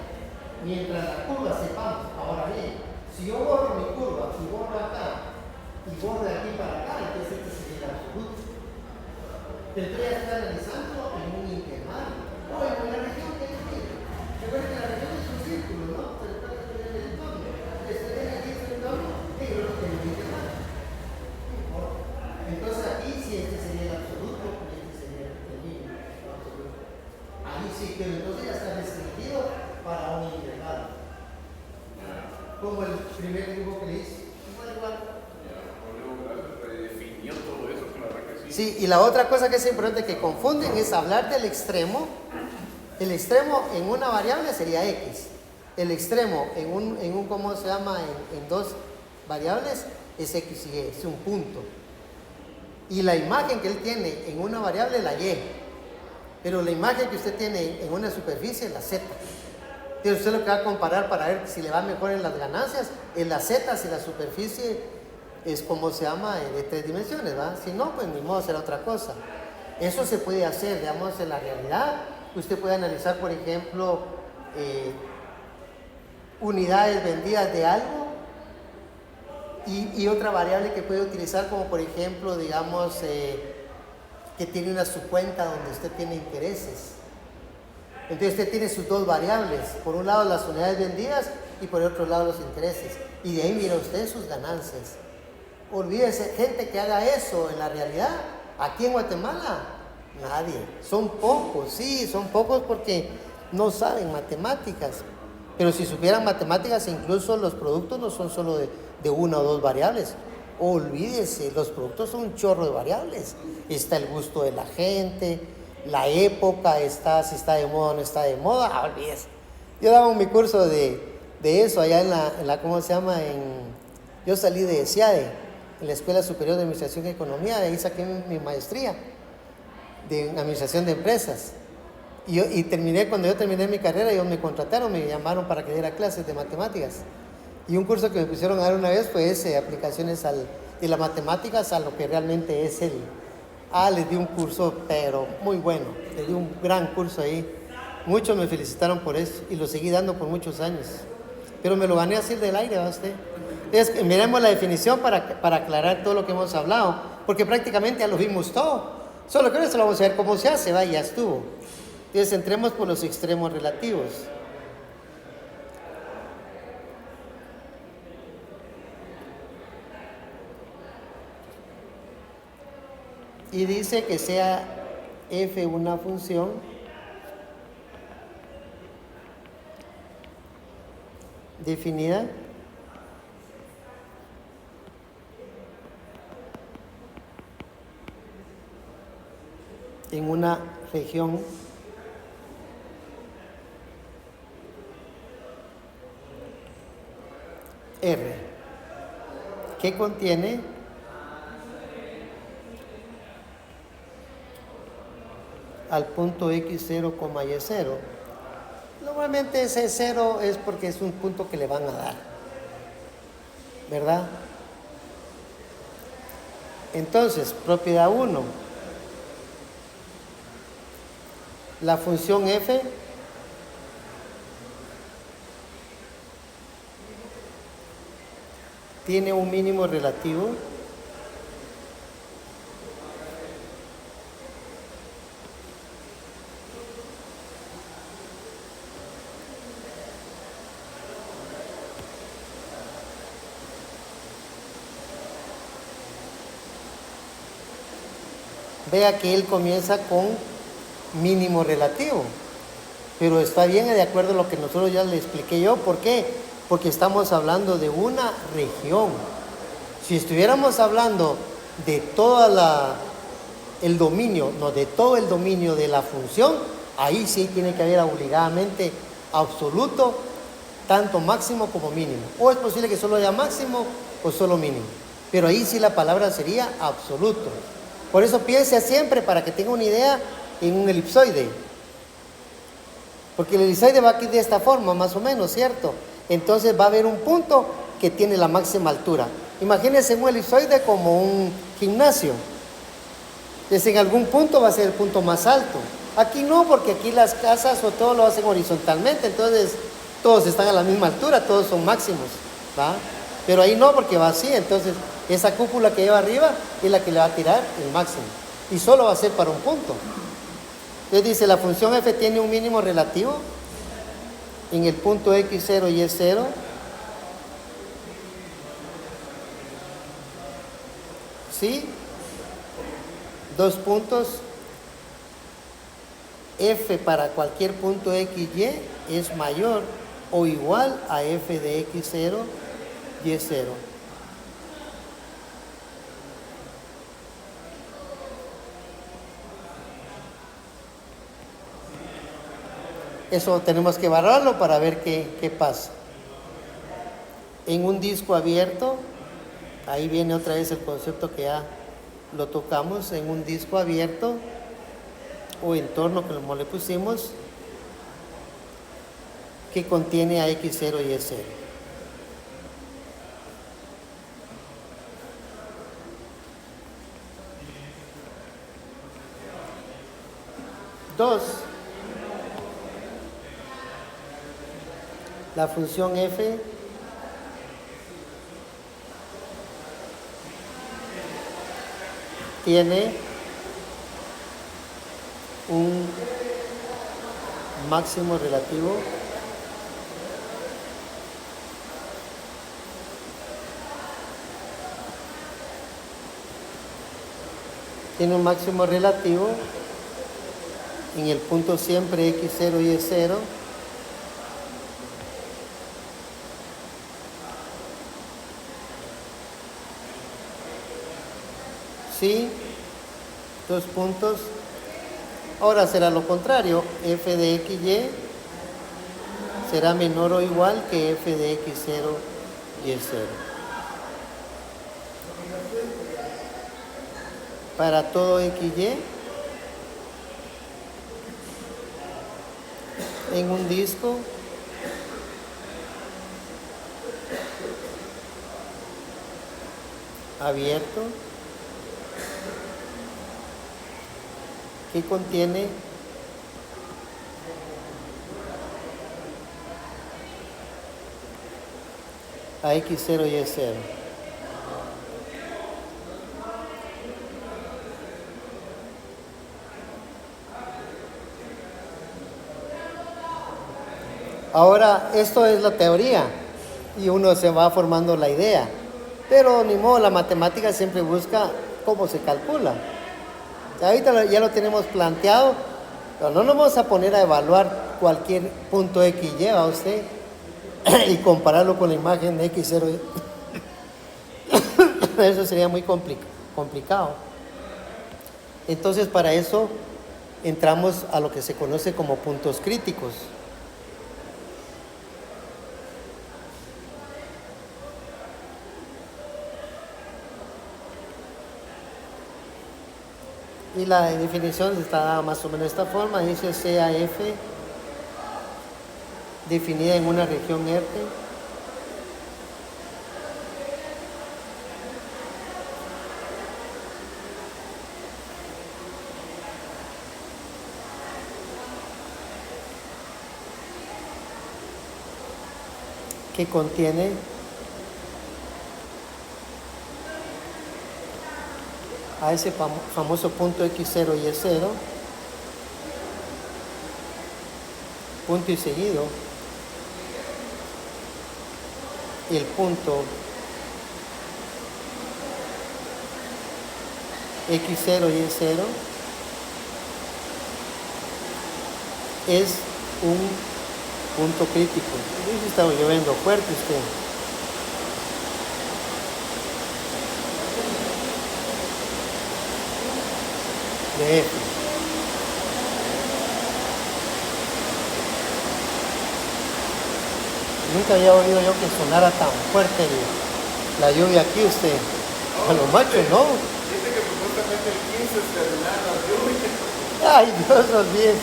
mientras la curva sepamos. Ahora bien, si yo borro mi curva, si borro acá y borro de aquí para acá, entonces este sería el absoluto. Pero tú ya estás analizando en un intervalo. O en una región que es libre. Recuerda que la región es un círculo, ¿no? Se recuerda que es el entorno. Este aquí es el entorno, y yo lo que es un intervalo. No importa. Entonces aquí sí este sería el absoluto, y este sería el mínimo. Absoluto. Ahí sí, pero entonces ya está restringido para un intervalo. Como el primer dibujo que le hice. Igual. Redefinió todo eso, claro que sí. Sí, y la otra cosa que es importante que confunden es hablar del extremo. El extremo en una variable sería x. El extremo en un ¿cómo se llama? En dos variables es x y y, es un punto. Y la imagen que él tiene en una variable es la y. Pero la imagen que usted tiene en una superficie es la z. Entonces usted lo que va a comparar para ver si le va mejor en las ganancias es la z, si la superficie es como se llama de 3 dimensiones, ¿va? Si no, pues ni modo, será otra cosa. Eso se puede hacer, digamos, en la realidad. Usted puede analizar, por ejemplo, unidades vendidas de algo y otra variable que puede utilizar como, por ejemplo, digamos, que tiene una subcuenta donde usted tiene intereses. Entonces usted tiene sus dos variables, por un lado las unidades vendidas y por otro lado los intereses. Y de ahí mira usted sus ganancias. Olvídese, gente que haga eso en la realidad, aquí en Guatemala, nadie. Son pocos, sí, son pocos porque no saben matemáticas. Pero si supieran matemáticas, incluso los productos no son solo de una o dos variables. Olvídese, los productos son un chorro de variables. Está el gusto de la gente, la época, si está de moda o no está de moda, olvídese. Yo daba mi curso de eso allá en la ¿cómo se llama? Yo salí de SIADE, en la Escuela Superior de Administración y Economía, de ahí saqué mi maestría de Administración de Empresas. Cuando yo terminé mi carrera, ellos me contrataron, me llamaron para que diera clases de matemáticas. Y un curso que me pusieron a dar una vez fue ese, aplicaciones de las matemáticas a lo que realmente es les di un curso, pero muy bueno, les di un gran curso ahí. Muchos me felicitaron por eso y lo seguí dando por muchos años. Pero me lo gané así del aire, ¿va usted? Entonces, miremos la definición para aclarar todo lo que hemos hablado, porque prácticamente ya lo vimos todo. Solo que ahora solo vamos a ver cómo se hace, ya estuvo. Entonces, entremos por los extremos relativos. Y dice que sea f una función definida en una región R que contiene al punto x0, y0. Normalmente ese 0 es porque es un punto que le van a dar, ¿verdad? Entonces, propiedad 1. La función f tiene un mínimo relativo Vea que él comienza con mínimo relativo, pero está bien de acuerdo a lo que nosotros ya le expliqué yo. ¿Por qué? Porque estamos hablando de una región. Si estuviéramos hablando de todo el dominio, no, de todo el dominio de la función, ahí sí tiene que haber obligadamente absoluto, tanto máximo como mínimo. O es posible que solo haya máximo o solo mínimo, pero ahí sí la palabra sería absoluto. Por eso piense siempre, para que tenga una idea, en un elipsoide. Porque el elipsoide va aquí de esta forma, más o menos, ¿cierto? Entonces va a haber un punto que tiene la máxima altura. Imagínense un elipsoide como un gimnasio. Entonces en algún punto va a ser el punto más alto. Aquí no, porque aquí las casas o todo lo hacen horizontalmente, entonces todos están a la misma altura, todos son máximos, ¿va? Pero ahí no, porque va así, entonces esa cúpula que lleva arriba es la que le va a tirar el máximo. Y solo va a ser para un punto. Entonces dice, la función f tiene un mínimo relativo en el punto x0 y y0. ¿Sí? Dos puntos. F para cualquier punto x, y es mayor o igual a f de x0, y0. Eso tenemos que evaluarlo para ver qué pasa. En un disco abierto, ahí viene otra vez el concepto que ya lo tocamos, en un disco abierto o entorno, como le pusimos, que contiene a x0 y y0. Dos, la función f tiene un máximo relativo en el punto siempre x0 y y0 sí, dos puntos. Ahora será lo contrario, f de x, y será menor o igual que f de x0 y y0. Para todo x, y en un disco abierto que contiene a x0 y y0. Ahora, esto es la teoría y uno se va formando la idea, pero ni modo, la matemática siempre busca cómo se calcula. Ahorita ya lo tenemos planteado, pero no nos vamos a poner a evaluar cualquier punto x, y a usted y compararlo con la imagen de x0. Eso sería muy complicado. Entonces, para eso entramos a lo que se conoce como puntos críticos. Y la definición está dada más o menos de esta forma. Dice CAF definida en una región R que contiene a ese famoso punto x0 y y0, punto y seguido, el punto x0 y y0 es un punto crítico. Está lloviendo fuerte usted. De F. Nunca había oído yo que sonara tan fuerte la lluvia aquí usted. A los machos, ¿no? Dice que supuestamente el 15 se terminaba la lluvia. Ay, Dios los 10.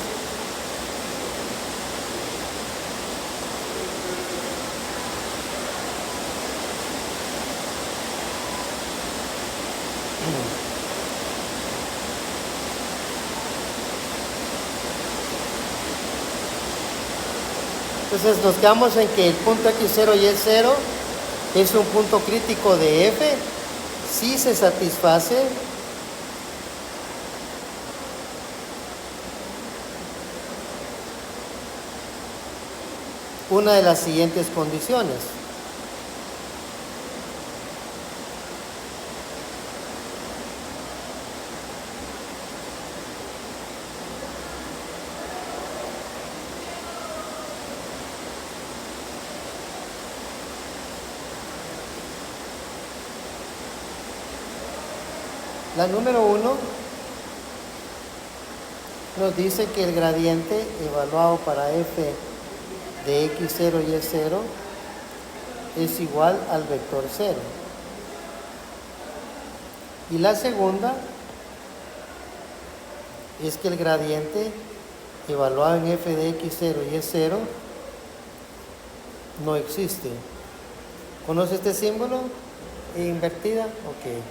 Entonces nos quedamos en que el punto x0 y y0 es un punto crítico de F si se satisface una de las siguientes condiciones. La número 1 nos dice que el gradiente evaluado para f de x0 y y0 es igual al vector 0. Y la segunda es que el gradiente evaluado en f de x0 y y0 no existe. ¿Conoce este símbolo? Invertida. Ok.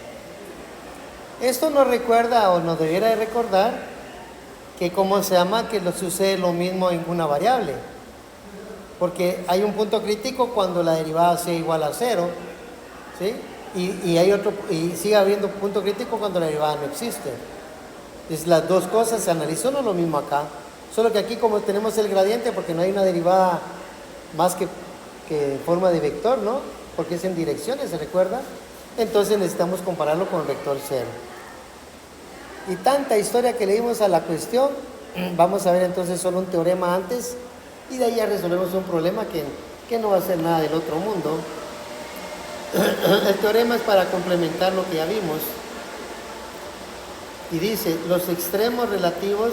Esto nos recuerda o nos debiera de recordar que ¿cómo se llama? Que sucede lo mismo en una variable. Porque hay un punto crítico cuando la derivada sea igual a 0, ¿sí? Y sigue habiendo punto crítico cuando la derivada no existe. Entonces las dos cosas se analizan, no es lo mismo acá. Solo que aquí como tenemos el gradiente, porque no hay una derivada más que en forma de vector, ¿no? Porque es en direcciones, ¿se recuerda? Entonces necesitamos compararlo con el vector 0. Y tanta historia que leímos a la cuestión, vamos a ver entonces solo un teorema antes y de ahí ya resolvemos un problema que no va a ser nada del otro mundo. El teorema es para complementar lo que ya vimos. Y dice, los extremos relativos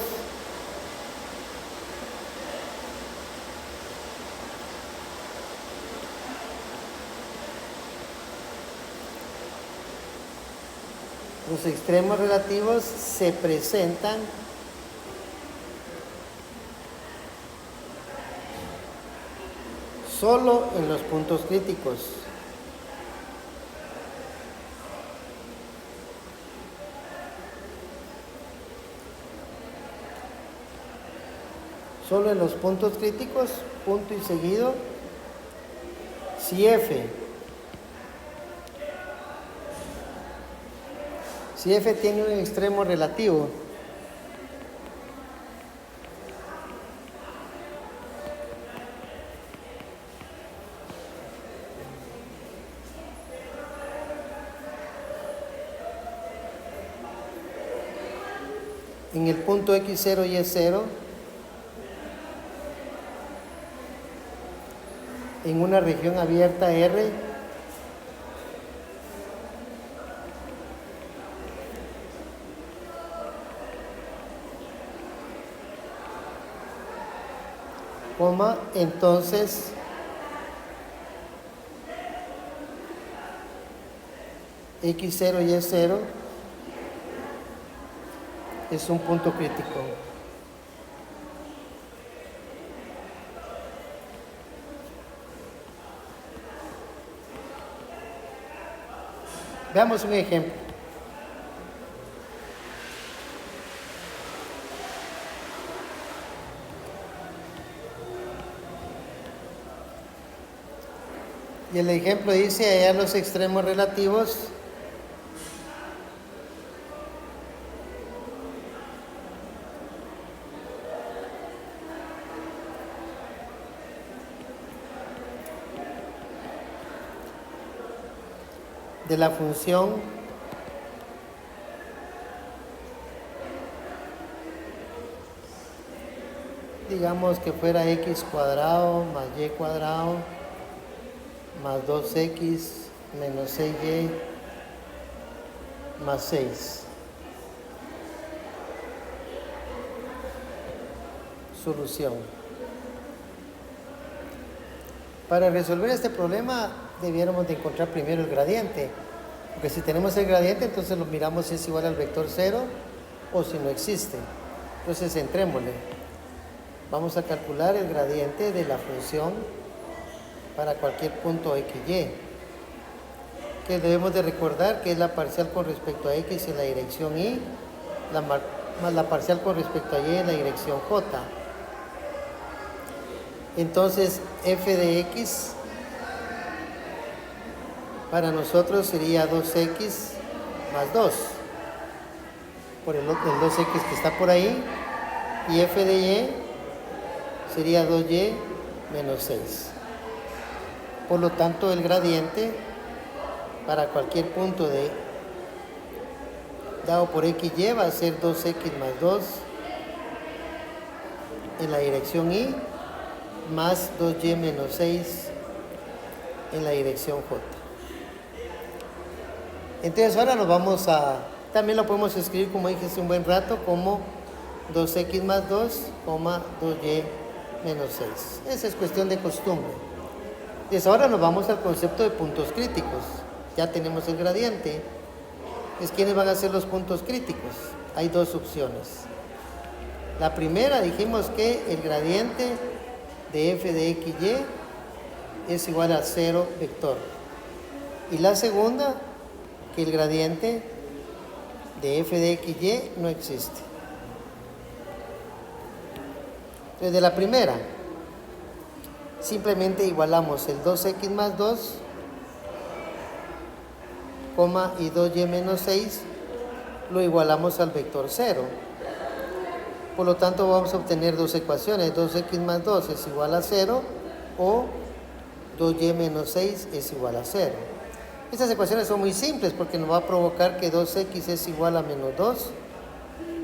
se presentan solo en los puntos críticos. Solo en los puntos críticos, punto y seguido, si f tiene un extremo relativo en el punto x0 y y0, en una región abierta R, entonces x0 y y0 es un punto crítico. Veamos un ejemplo. Y el ejemplo dice hallar los extremos relativos de la función digamos que fuera x cuadrado más y cuadrado más 2x menos 6y más 6. Solución. Para resolver este problema debiéramos de encontrar primero el gradiente, porque si tenemos el gradiente entonces lo miramos si es igual al vector 0 o si no existe. Entonces centrémosle. Vamos a calcular el gradiente de la función para cualquier punto x, y, que debemos de recordar que es la parcial con respecto a x en la dirección y más la parcial con respecto a y en la dirección j. Entonces f de x para nosotros sería 2x más 2 por el 2x que está por ahí, y f de y sería 2y menos 6. Por lo tanto, el gradiente para cualquier punto dado por XY va a ser 2X más 2 en la dirección Y más 2Y menos 6 en la dirección J. Entonces ahora nos vamos también lo podemos escribir, como dije hace un buen rato, como 2X más 2, 2Y menos 6. Esa es cuestión de costumbre. Entonces ahora nos vamos al concepto de puntos críticos. Ya tenemos el gradiente. Entonces, ¿quiénes van a ser los puntos críticos? Hay dos opciones. La primera, dijimos que el gradiente de f de XY es igual a 0 vector. Y la segunda, que el gradiente de f de XY no existe. Entonces, de la primera, simplemente igualamos el 2X más 2, y 2Y menos 6, lo igualamos al vector 0. Por lo tanto, vamos a obtener dos ecuaciones. 2X más 2 es igual a 0 o 2Y menos 6 es igual a 0. Estas ecuaciones son muy simples porque nos va a provocar que 2X es igual a menos 2,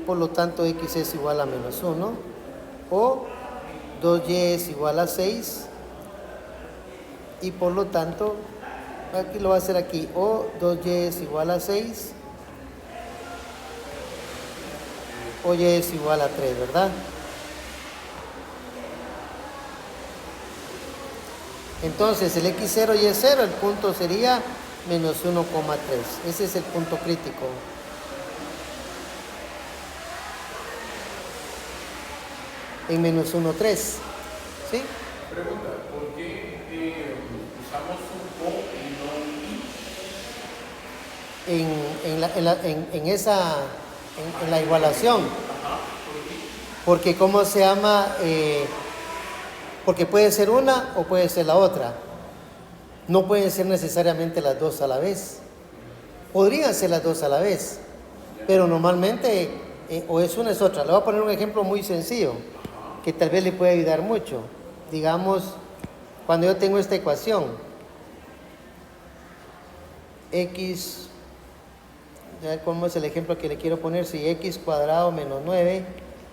por lo tanto X es igual a menos 1, o 2Y es igual a 6 y por lo tanto, aquí lo va a hacer aquí, o 2Y es igual a 6 o Y es igual a 3, ¿verdad? Entonces el X0 y es 0, el punto sería menos 1,3. Ese es el punto crítico. En menos 1,3. ¿Sí? Pregunta, ¿por qué usamos un O y no un I? En la igualación. Ajá, ¿por qué? Porque ¿cómo se llama? Porque puede ser una o puede ser la otra. No pueden ser necesariamente las dos a la vez. Podrían ser las dos a la vez, pero normalmente o es una o es otra. Le voy a poner un ejemplo muy sencillo que tal vez le puede ayudar mucho. Digamos, cuando yo tengo esta ecuación, X, a ver cómo es el ejemplo que le quiero poner, si X cuadrado menos 9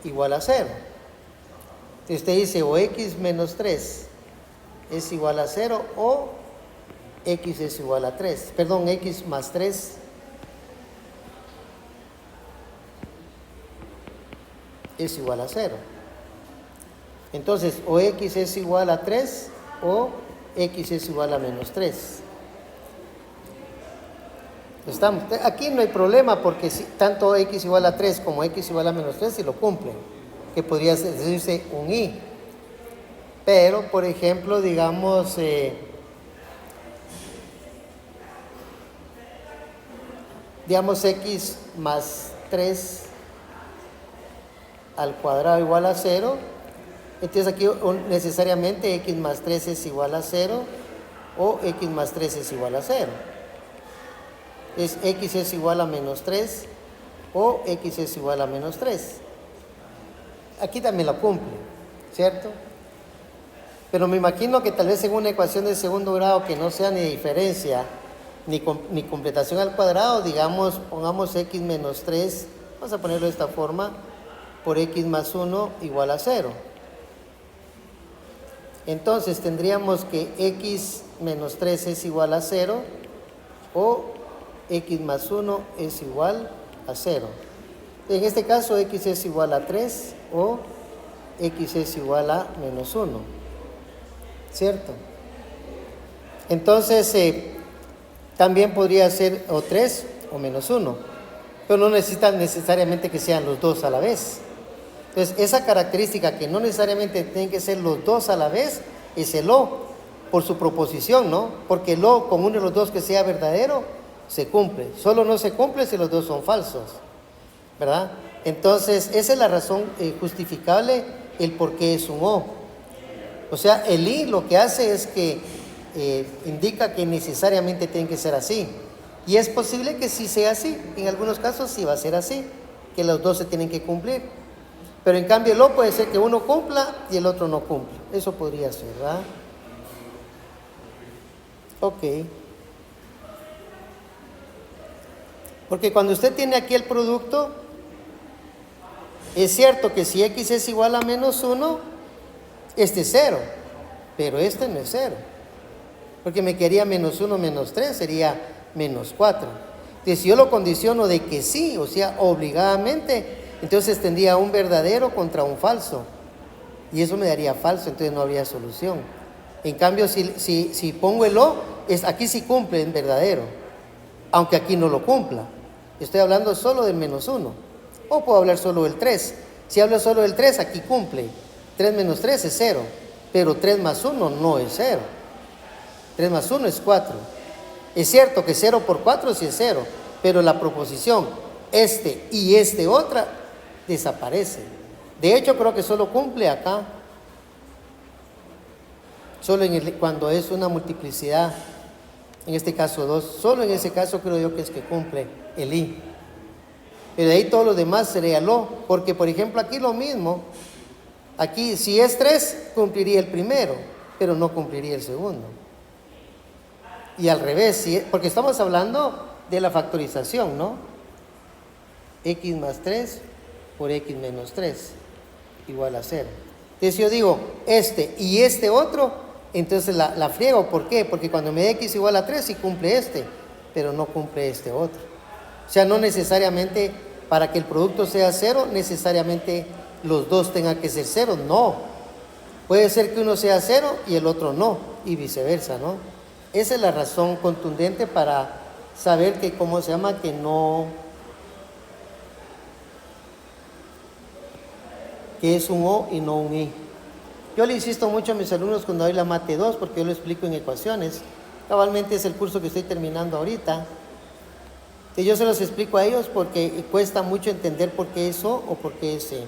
igual a 0. Usted dice o X menos 3 es igual a 0 o X es igual a 3. Perdón, X más 3 es igual a 0. Entonces, o X es igual a 3 o X es igual a menos 3. Estamos. Aquí no hay problema porque si, tanto X igual a 3 como X igual a menos 3 si lo cumplen, que podría decirse un Y. Pero, por ejemplo, digamos, X más 3 al cuadrado igual a 0. Entonces aquí necesariamente X más 3 es igual a 0 o X más 3 es igual a 0. X es igual a menos 3 o X es igual a menos 3. Aquí también lo cumple, ¿cierto? Pero me imagino que tal vez en una ecuación de segundo grado que no sea ni diferencia ni completación al cuadrado, digamos, pongamos X menos 3, vamos a ponerlo de esta forma, por X más 1 igual a 0. Entonces tendríamos que X menos 3 es igual a 0 o X más 1 es igual a 0. En este caso X es igual a 3 o X es igual a menos 1. ¿Cierto? Entonces también podría ser o 3 o menos 1. Pero no necesitan necesariamente que sean los dos a la vez. Entonces esa característica que no necesariamente tienen que ser los dos a la vez es el O, por su proposición, ¿no? Porque el O con uno de los dos que sea verdadero se cumple. Solo no se cumple si los dos son falsos, ¿verdad? Entonces esa es la razón justificable el por qué es un O. O sea, el I lo que hace es que indica que necesariamente tiene que ser así. Y es posible que sí sea así. En algunos casos sí va a ser así, que los dos se tienen que cumplir. Pero en cambio el O puede ser que uno cumpla y el otro no cumpla. Eso podría ser, ¿verdad? Ok. Porque cuando usted tiene aquí el producto, es cierto que si x es igual a menos 1, este es 0, pero este no es 0. Porque me quedaría menos 1 menos 3, sería menos 4. Entonces, si yo lo condiciono de que sí, o sea, obligadamente, entonces tendría un verdadero contra un falso. Y eso me daría falso, entonces no habría solución. En cambio, si pongo el o, aquí sí cumple en verdadero, aunque aquí no lo cumpla. Estoy hablando solo del menos 1. O puedo hablar solo del 3. Si hablo solo del 3, aquí cumple. 3 menos 3 es 0. Pero 3 más 1 no es 0. 3 más 1 es 4. Es cierto que 0 por 4 sí es 0. Pero la proposición este y este otra desaparece. De hecho, creo que solo cumple acá. Solo cuando es una multiplicidad. En este caso 2. Solo en ese caso creo yo que es que cumple el i. Pero de ahí todo lo demás sería lo. Porque por ejemplo aquí lo mismo. Aquí si es 3 cumpliría el primero, pero no cumpliría el segundo. Y al revés, porque estamos hablando de la factorización, ¿no? X más 3 por X menos 3 igual a 0. Entonces yo digo este y este otro, entonces la friego. ¿Por qué? Porque cuando me dé X igual a 3 sí cumple este, pero no cumple este otro. O sea, no necesariamente para que el producto sea 0, necesariamente los dos tengan que ser 0, no. Puede ser que uno sea 0 y el otro no, y viceversa, ¿no? Esa es la razón contundente para saber que, ¿cómo se llama? Que no, que es un O y no un I. Yo le insisto mucho a mis alumnos cuando doy la mate 2, porque yo lo explico en ecuaciones. Cabalmente es el curso que estoy terminando ahorita. Y yo se los explico a ellos porque cuesta mucho entender por qué es O o por qué es E.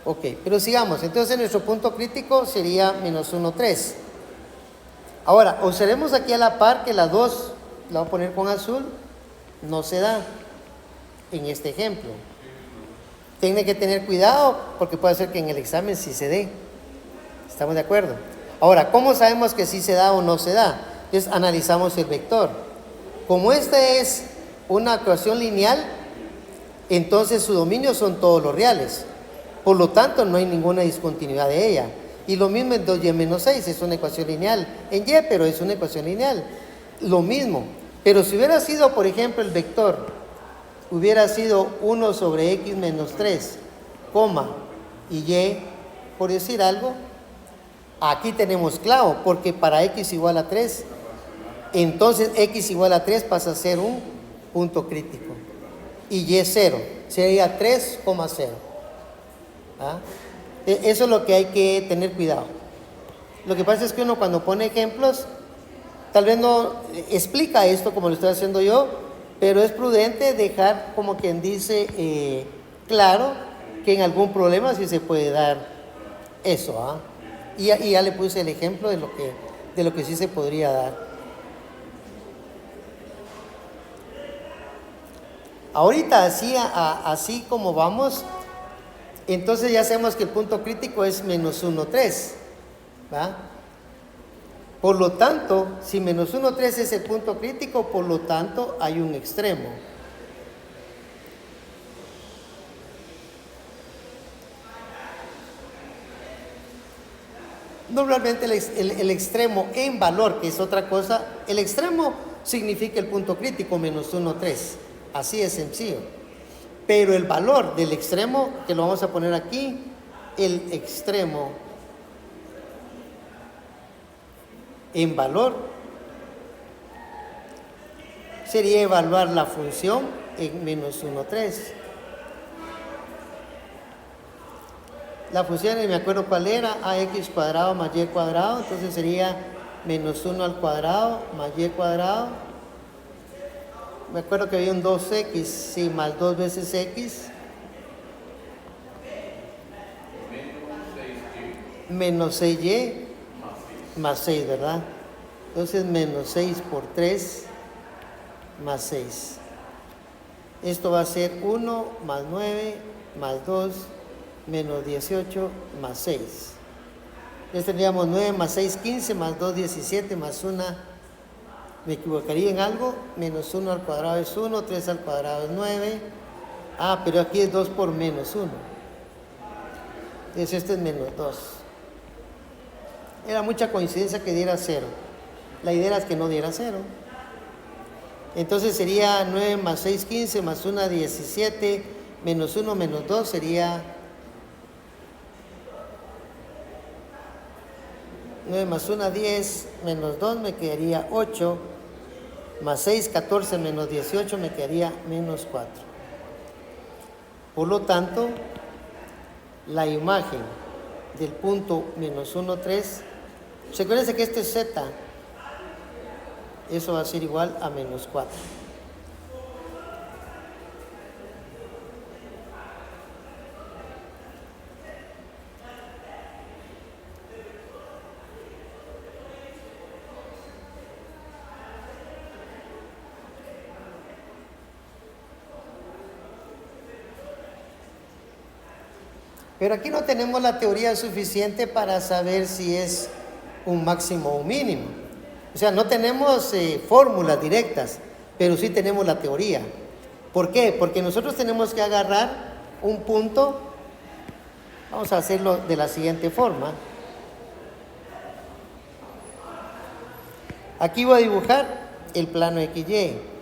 Ok, pero sigamos. Entonces nuestro punto crítico sería menos 1, 3. Ahora, observemos aquí a la par que la 2, la voy a poner con azul, no se da en este ejemplo. Tiene que tener cuidado porque puede ser que en el examen sí se dé. ¿Estamos de acuerdo? Ahora, ¿cómo sabemos que sí se da o no se da? Entonces analizamos el vector. Como esta es una ecuación lineal, entonces su dominio son todos los reales. Por lo tanto, no hay ninguna discontinuidad de ella. Y lo mismo en 2y menos 6, es una ecuación lineal. En y, pero es una ecuación lineal. Lo mismo. Pero si hubiera sido, por ejemplo, el vector, hubiera sido 1 sobre x menos 3, coma, y y, por decir algo, aquí tenemos clavo, porque para x igual a 3, entonces x igual a 3 pasa a ser un punto crítico. Y y 0, sería 3,0. ¿Ah? Eso es lo que hay que tener cuidado. Lo que pasa es que uno cuando pone ejemplos, tal vez no explica esto como lo estoy haciendo yo, pero es prudente dejar como quien dice claro que en algún problema sí se puede dar eso. ¿Ah? Y ya le puse el ejemplo de lo que sí se podría dar. Ahorita así como vamos, entonces ya sabemos que el punto crítico es menos 1, 3. ¿Va? Por lo tanto, si menos 1, 3 es el punto crítico, por lo tanto hay un extremo. Normalmente el extremo en valor, que es otra cosa, el extremo significa el punto crítico, menos 1, 3. Así es sencillo. Pero el valor del extremo, que lo vamos a poner aquí, el extremo en valor sería evaluar la función en menos 1, 3. La función, me acuerdo cuál era, ax cuadrado más y cuadrado, entonces sería menos 1 al cuadrado más y cuadrado. Me acuerdo que había un 2x, sí, más 2 veces x. Menos 6y más 6, ¿verdad? Entonces menos 6 por 3 más 6. Esto va a ser 1 más 9 más 2 menos 18 más 6. Entonces tendríamos 9 más 6, 15, más 2, 17, más 1, me equivocaría en algo, menos 1 al cuadrado es 1, 3 al cuadrado es 9. Ah, pero aquí es 2 por menos 1. Entonces este es menos 2. Era mucha coincidencia que diera 0. La idea era que no diera 0. Entonces sería 9 más 6, 15, más 1, 17, menos 1, menos 2 sería 9 más 1, 10, menos 2 me quedaría 8, más 6, 14, menos 18 me quedaría menos 4. Por lo tanto, la imagen del punto menos 1, 3, recuérdense que este es z, eso va a ser igual a menos 4. Pero aquí no tenemos la teoría suficiente para saber si es un máximo o un mínimo. O sea, no tenemos fórmulas directas, pero sí tenemos la teoría. ¿Por qué? Porque nosotros tenemos que agarrar un punto. Vamos a hacerlo de la siguiente forma. Aquí voy a dibujar el plano XY.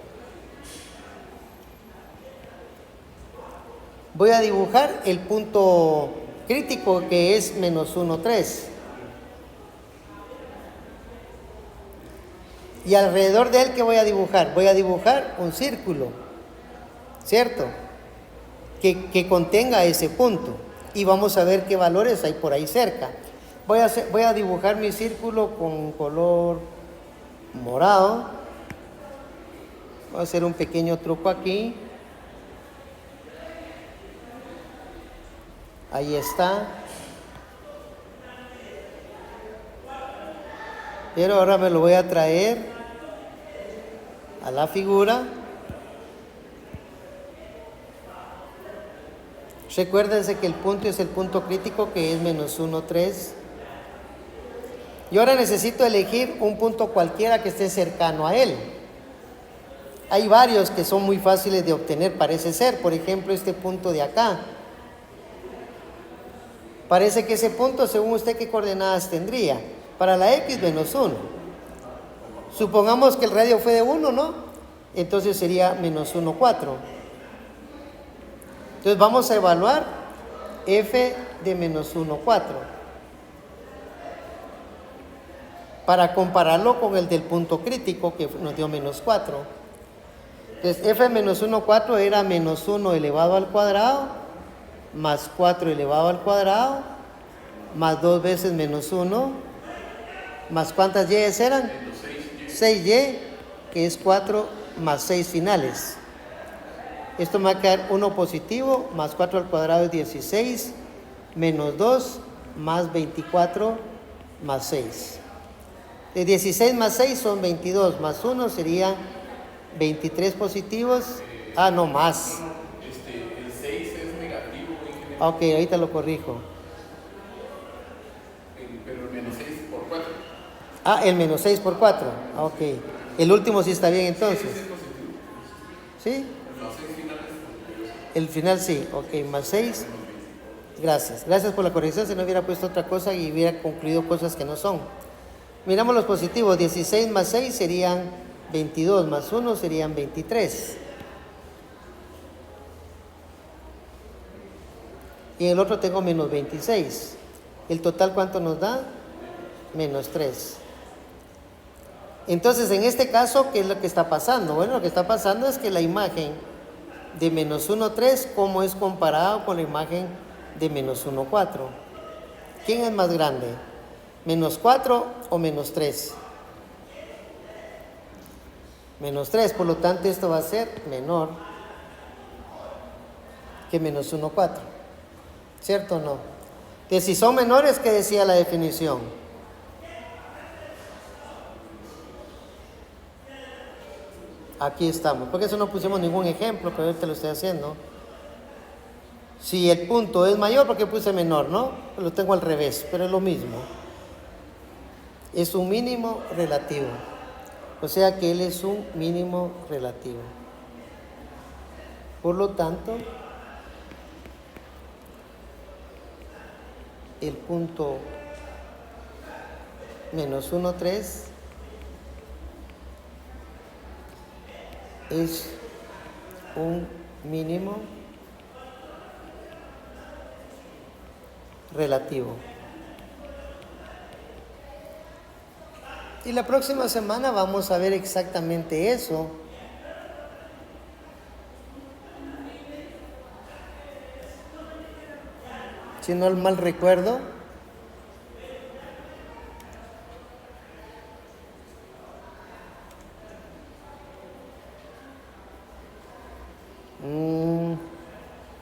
Voy a dibujar el punto crítico que es menos 1, 3. Y alrededor de él, ¿qué voy a dibujar? Voy a dibujar un círculo, ¿cierto? Que contenga ese punto. Y vamos a ver qué valores hay por ahí cerca. Voy a dibujar mi círculo con color morado. Voy a hacer un pequeño truco aquí. Ahí está. Pero ahora me lo voy a traer a la figura. Recuérdense que el punto es el punto crítico, que es menos 1, 3. Y ahora necesito elegir un punto cualquiera que esté cercano a él. Hay varios que son muy fáciles de obtener, parece ser. Por ejemplo, este punto de acá. Parece que ese punto, según usted, ¿qué coordenadas tendría? Para la X, menos 1. Supongamos que el radio fue de 1, ¿no? Entonces sería menos 1, 4. Entonces vamos a evaluar f de menos 1, 4. Para compararlo con el del punto crítico, que nos dio menos 4. Entonces f de menos 1, 4 era menos 1 elevado al cuadrado, más 4 elevado al cuadrado, más 2 veces menos 1, más ¿cuántas y eran? 6y, que es 4 más 6 finales. Esto me va a quedar 1 positivo, más 4 al cuadrado es 16, menos 2, más 24, más 6. De 16 más 6 son 22, más 1 sería 23 positivos. Ah, no, más. El 6 es negativo. Ok, ahorita lo corrijo. Pero el menos 6 por 4. Ah, el menos 6 por 4. Ok. El último sí está bien entonces. Sí, es positivo. ¿Sí? Los 6 finales. El final sí. Ok, más 6. Gracias. Gracias por la corrección. Si no hubiera puesto otra cosa y hubiera concluido cosas que no son. Miramos los positivos. 16 más 6 serían 22, más 1 serían 23. Y en el otro tengo menos 26. ¿El total cuánto nos da? Menos 3. Entonces, en este caso, ¿qué es lo que está pasando? Bueno, lo que está pasando es que la imagen de menos 1, 3, ¿cómo es comparado con la imagen de menos 1, 4? ¿Quién es más grande? ¿Menos 4 o menos 3? Menos 3, por lo tanto, esto va a ser menor que menos 1, 4. ¿Cierto o no? Entonces, si son menores, ¿qué decía la definición? Aquí estamos. Porque eso no pusimos ningún ejemplo, pero ahorita lo estoy haciendo. Si el punto es mayor, porque puse menor, ¿no? Lo tengo al revés, pero es lo mismo. Es un mínimo relativo. O sea que él es un mínimo relativo. Por lo tanto, el punto menos 1, 3 es un mínimo relativo. Y la próxima semana vamos a ver exactamente eso. Si no mal recuerdo,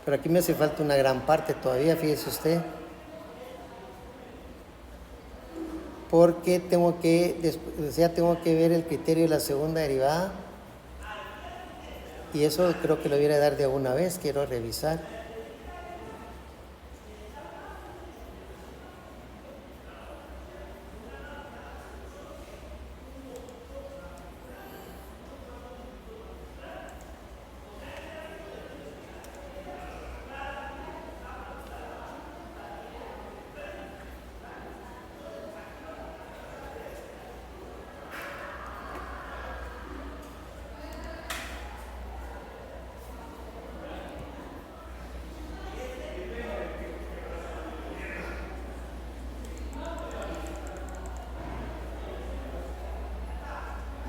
pero aquí me hace falta una gran parte todavía, fíjese usted. Porque tengo que ver el criterio de la segunda derivada. Y eso creo que lo voy a dar de una vez, quiero revisar.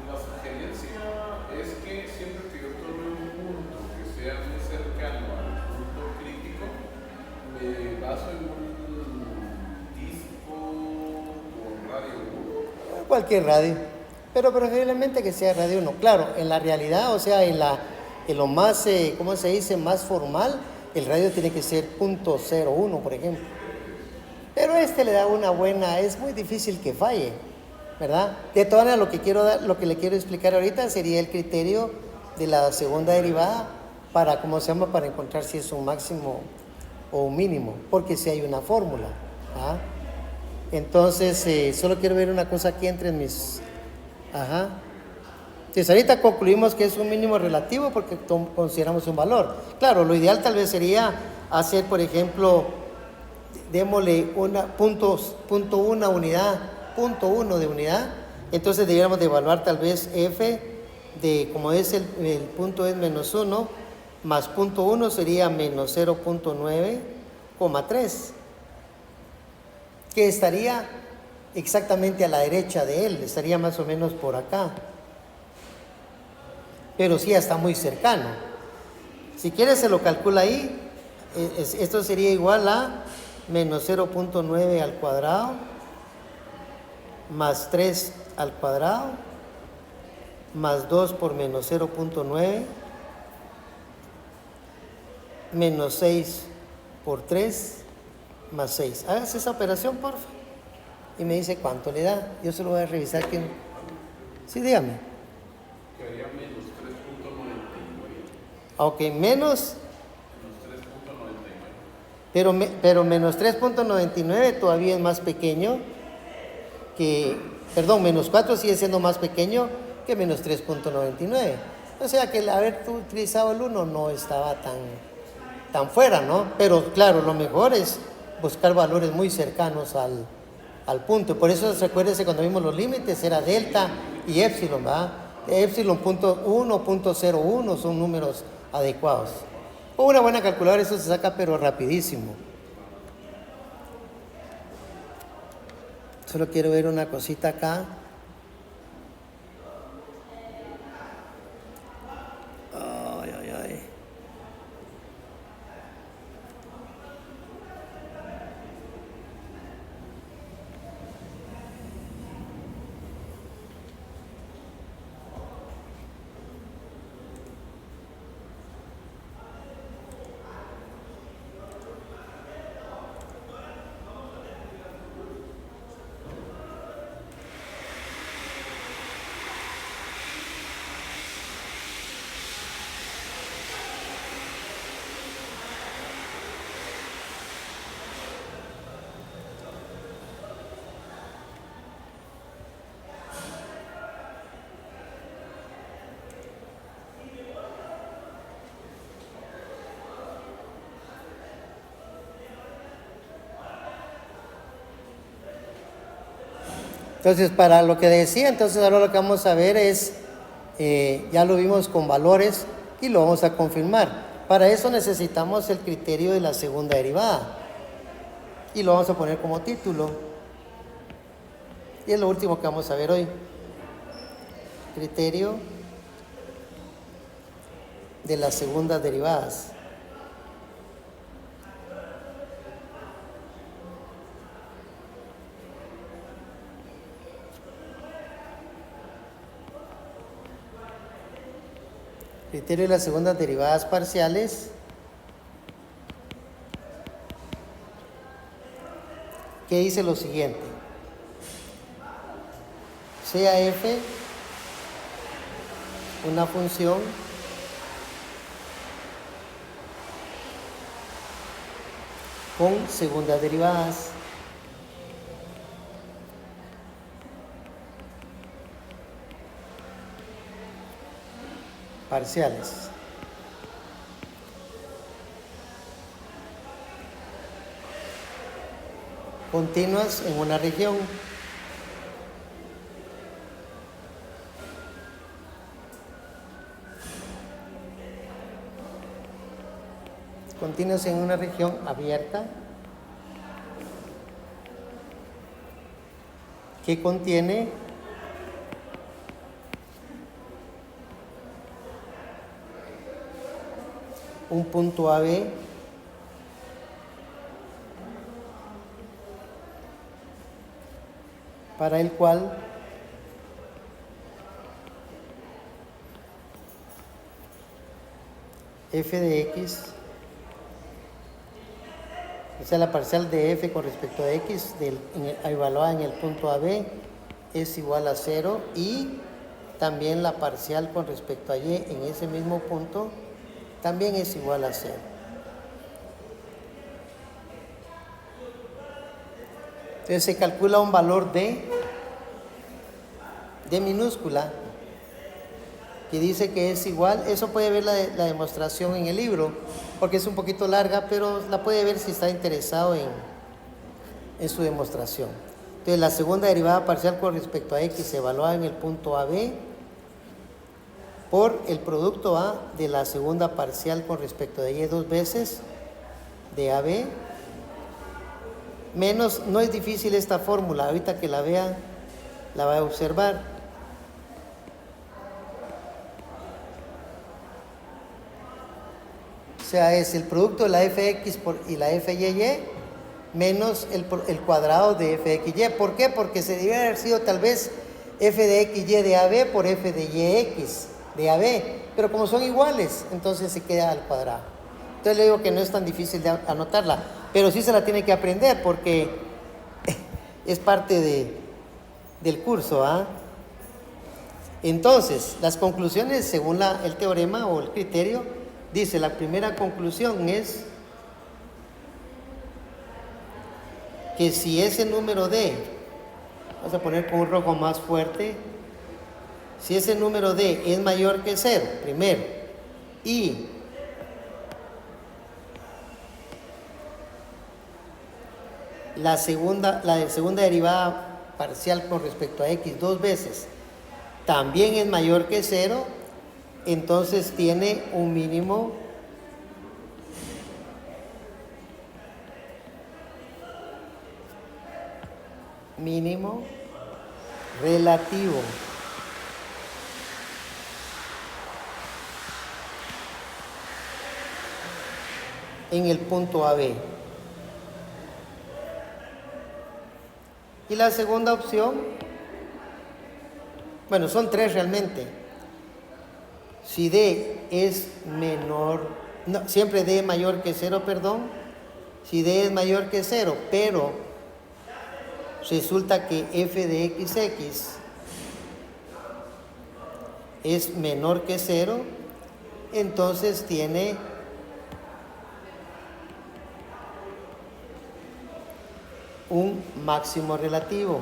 La sugerencia es que siempre que yo tome un punto que sea muy cercano al punto crítico, me baso en un disco con radio 1. Cualquier radio, pero preferiblemente que sea radio 1. Claro, en la realidad, o sea, en lo más, ¿cómo se dice?, más formal, el radio tiene que ser .01, por ejemplo. Pero le da una buena, es muy difícil que falle, ¿verdad? De todas maneras, lo que le quiero explicar ahorita sería el criterio de la segunda derivada para encontrar si es un máximo o un mínimo, porque si hay una fórmula, ¿ah? Entonces, solo quiero ver una cosa aquí entre mis... Ajá. Entonces, ahorita concluimos que es un mínimo relativo porque consideramos un valor. Claro, lo ideal tal vez sería hacer, por ejemplo, démosle punto 1 de unidad. Entonces, debiéramos de evaluar tal vez f de, como es el punto es menos 1, más punto 1 sería menos 0.9,3. Que estaría exactamente a la derecha de él, estaría más o menos por acá. Pero sí, está muy cercano. Si quiere se lo calcula ahí. Esto sería igual a menos 0.9 al cuadrado, más 3 al cuadrado, más 2 por menos 0.9, menos 6 por 3, más 6. Hágase esa operación, por favor. Y me dice cuánto le da. Yo se lo voy a revisar. Sí, dígame. Quedaría menos 3.99. Ok, menos 3.99. Pero menos 3.99 todavía es más pequeño que... Perdón, menos 4 sigue siendo más pequeño que menos 3.99. O sea que el haber utilizado el 1 no estaba tan fuera, ¿no? Pero claro, lo mejor es buscar valores muy cercanos al punto. Por eso, recuérdese, cuando vimos los límites, era delta y epsilon, ¿verdad? Epsilon .1, .01 son números adecuados. Con una buena calculadora eso se saca, pero rapidísimo. Solo quiero ver una cosita acá. Ay. Entonces, para lo que decía, entonces ahora lo que vamos a ver es, ya lo vimos con valores y lo vamos a confirmar. Para eso necesitamos el criterio de la segunda derivada. Y lo vamos a poner como título. Y es lo último que vamos a ver hoy. Criterio de las segundas derivadas. Criterio de las segundas derivadas parciales. Que dice lo siguiente. Sea f una función con segundas derivadas. Parciales. Continuas en una región. Continuas en una región abierta que contiene un punto AB para el cual f de x, o sea, la parcial de f con respecto a x evaluada en el punto AB es igual a 0 y también la parcial con respecto a y en ese mismo punto también es igual a 0. Entonces se calcula un valor de minúscula que dice que es igual. Eso puede ver la demostración en el libro porque es un poquito larga, pero la puede ver si está interesado en su demostración. Entonces la segunda derivada parcial con respecto a x se evalúa en el punto AB por el producto A de la segunda parcial con respecto de y dos veces de AB menos, no es difícil esta fórmula, ahorita que la vea la va a observar. O sea, es el producto de la fx y la fyy menos el cuadrado de fxy. ¿Por qué? Porque se debería haber sido tal vez f de xy de AB por f de yx de AB, pero como son iguales, entonces se queda al cuadrado. Entonces le digo que no es tan difícil de anotarla, pero sí se la tiene que aprender porque es parte del curso, ¿ah? Entonces, las conclusiones según el teorema o el criterio, dice, la primera conclusión es que si ese número D, vamos a poner con un rojo más fuerte, si ese número D es mayor que 0, primero, y la segunda derivada parcial con respecto a x dos veces también es mayor que 0, entonces tiene un mínimo relativo. En el punto AB. Y la segunda opción, bueno, son tres realmente. Si D es menor, no, siempre D es mayor que 0, perdón. Si D es mayor que 0, pero resulta que f de xx es menor que 0, entonces tiene un máximo relativo.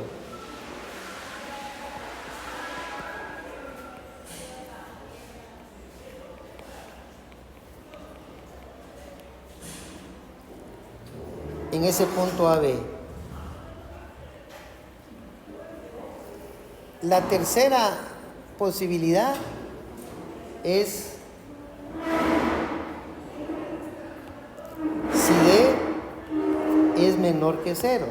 En ese punto AB. La tercera posibilidad es si D es menor que 0.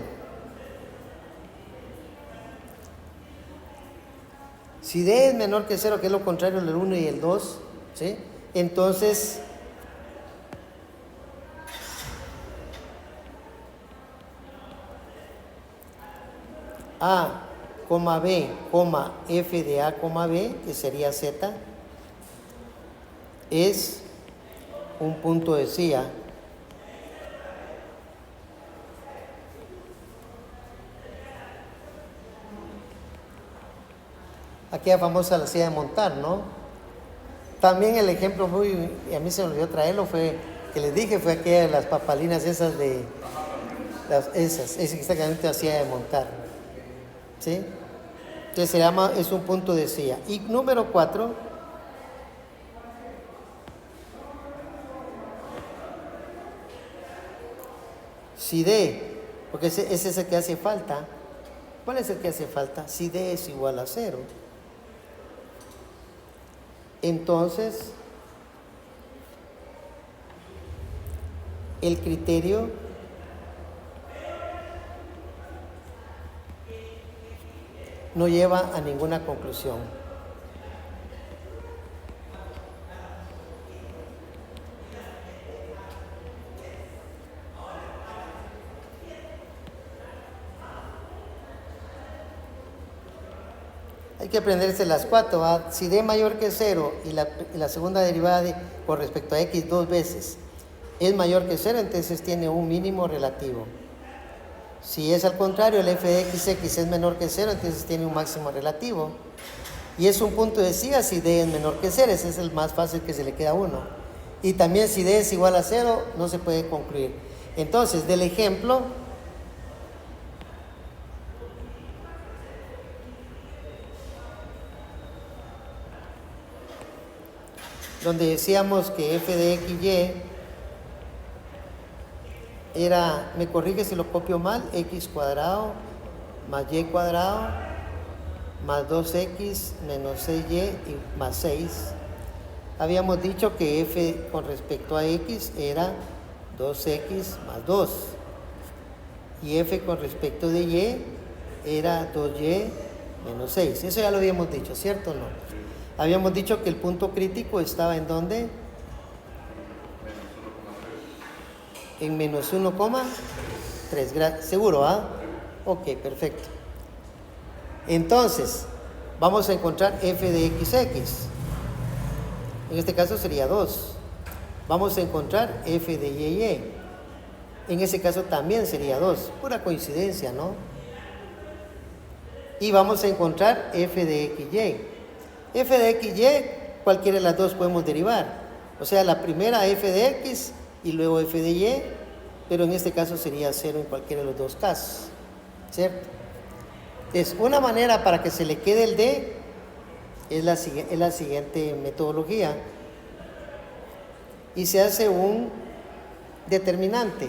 Si D es menor que 0, que es lo contrario del 1 y el 2, ¿sí? Entonces A, B, f de A, B, que sería Z, es un punto de CIA. Aquella famosa la CIA de montar, ¿no? También el ejemplo muy, y a mí se me olvidó traerlo, fue, que les dije, fue aquella de las papalinas esas de, es exactamente la CIA de montar, ¿sí? Entonces se llama, es un punto de CIA. Y número 4, si D, porque ese es el que hace falta. ¿Cuál es el que hace falta? Si D es igual a 0. Entonces, el criterio no lleva a ninguna conclusión. Hay que aprenderse las 4, ¿va? Si D mayor que 0 y la segunda derivada con respecto a X 2 veces es mayor que 0, entonces tiene un mínimo relativo. Si es al contrario, el f de x es menor que 0, entonces tiene un máximo relativo. Y es un punto de CIA si D es menor que 0, ese es el más fácil que se le queda a uno. Y también si D es igual a 0, no se puede concluir. Entonces, del ejemplo, donde decíamos que f de xy era, me corrige si lo copio mal, x cuadrado más y cuadrado más 2x menos 6y más 6. Habíamos dicho que f con respecto a x era 2x más 2 y f con respecto de y era 2y menos 6. Eso ya lo habíamos dicho, ¿cierto o no? Habíamos dicho que el punto crítico estaba en ¿dónde? En menos 1,3. ¿Seguro, ah? Ok, perfecto. Entonces, vamos a encontrar f de xx. En este caso sería 2. Vamos a encontrar f de y. En ese caso también sería 2. Pura coincidencia, ¿no? Y vamos a encontrar f de xy. F de xy, cualquiera de las dos podemos derivar. O sea, la primera f de x y luego f de y, pero en este caso sería 0 en cualquiera de los dos casos, ¿cierto? Es una manera para que se le quede el d, es la siguiente metodología. Y se hace un determinante,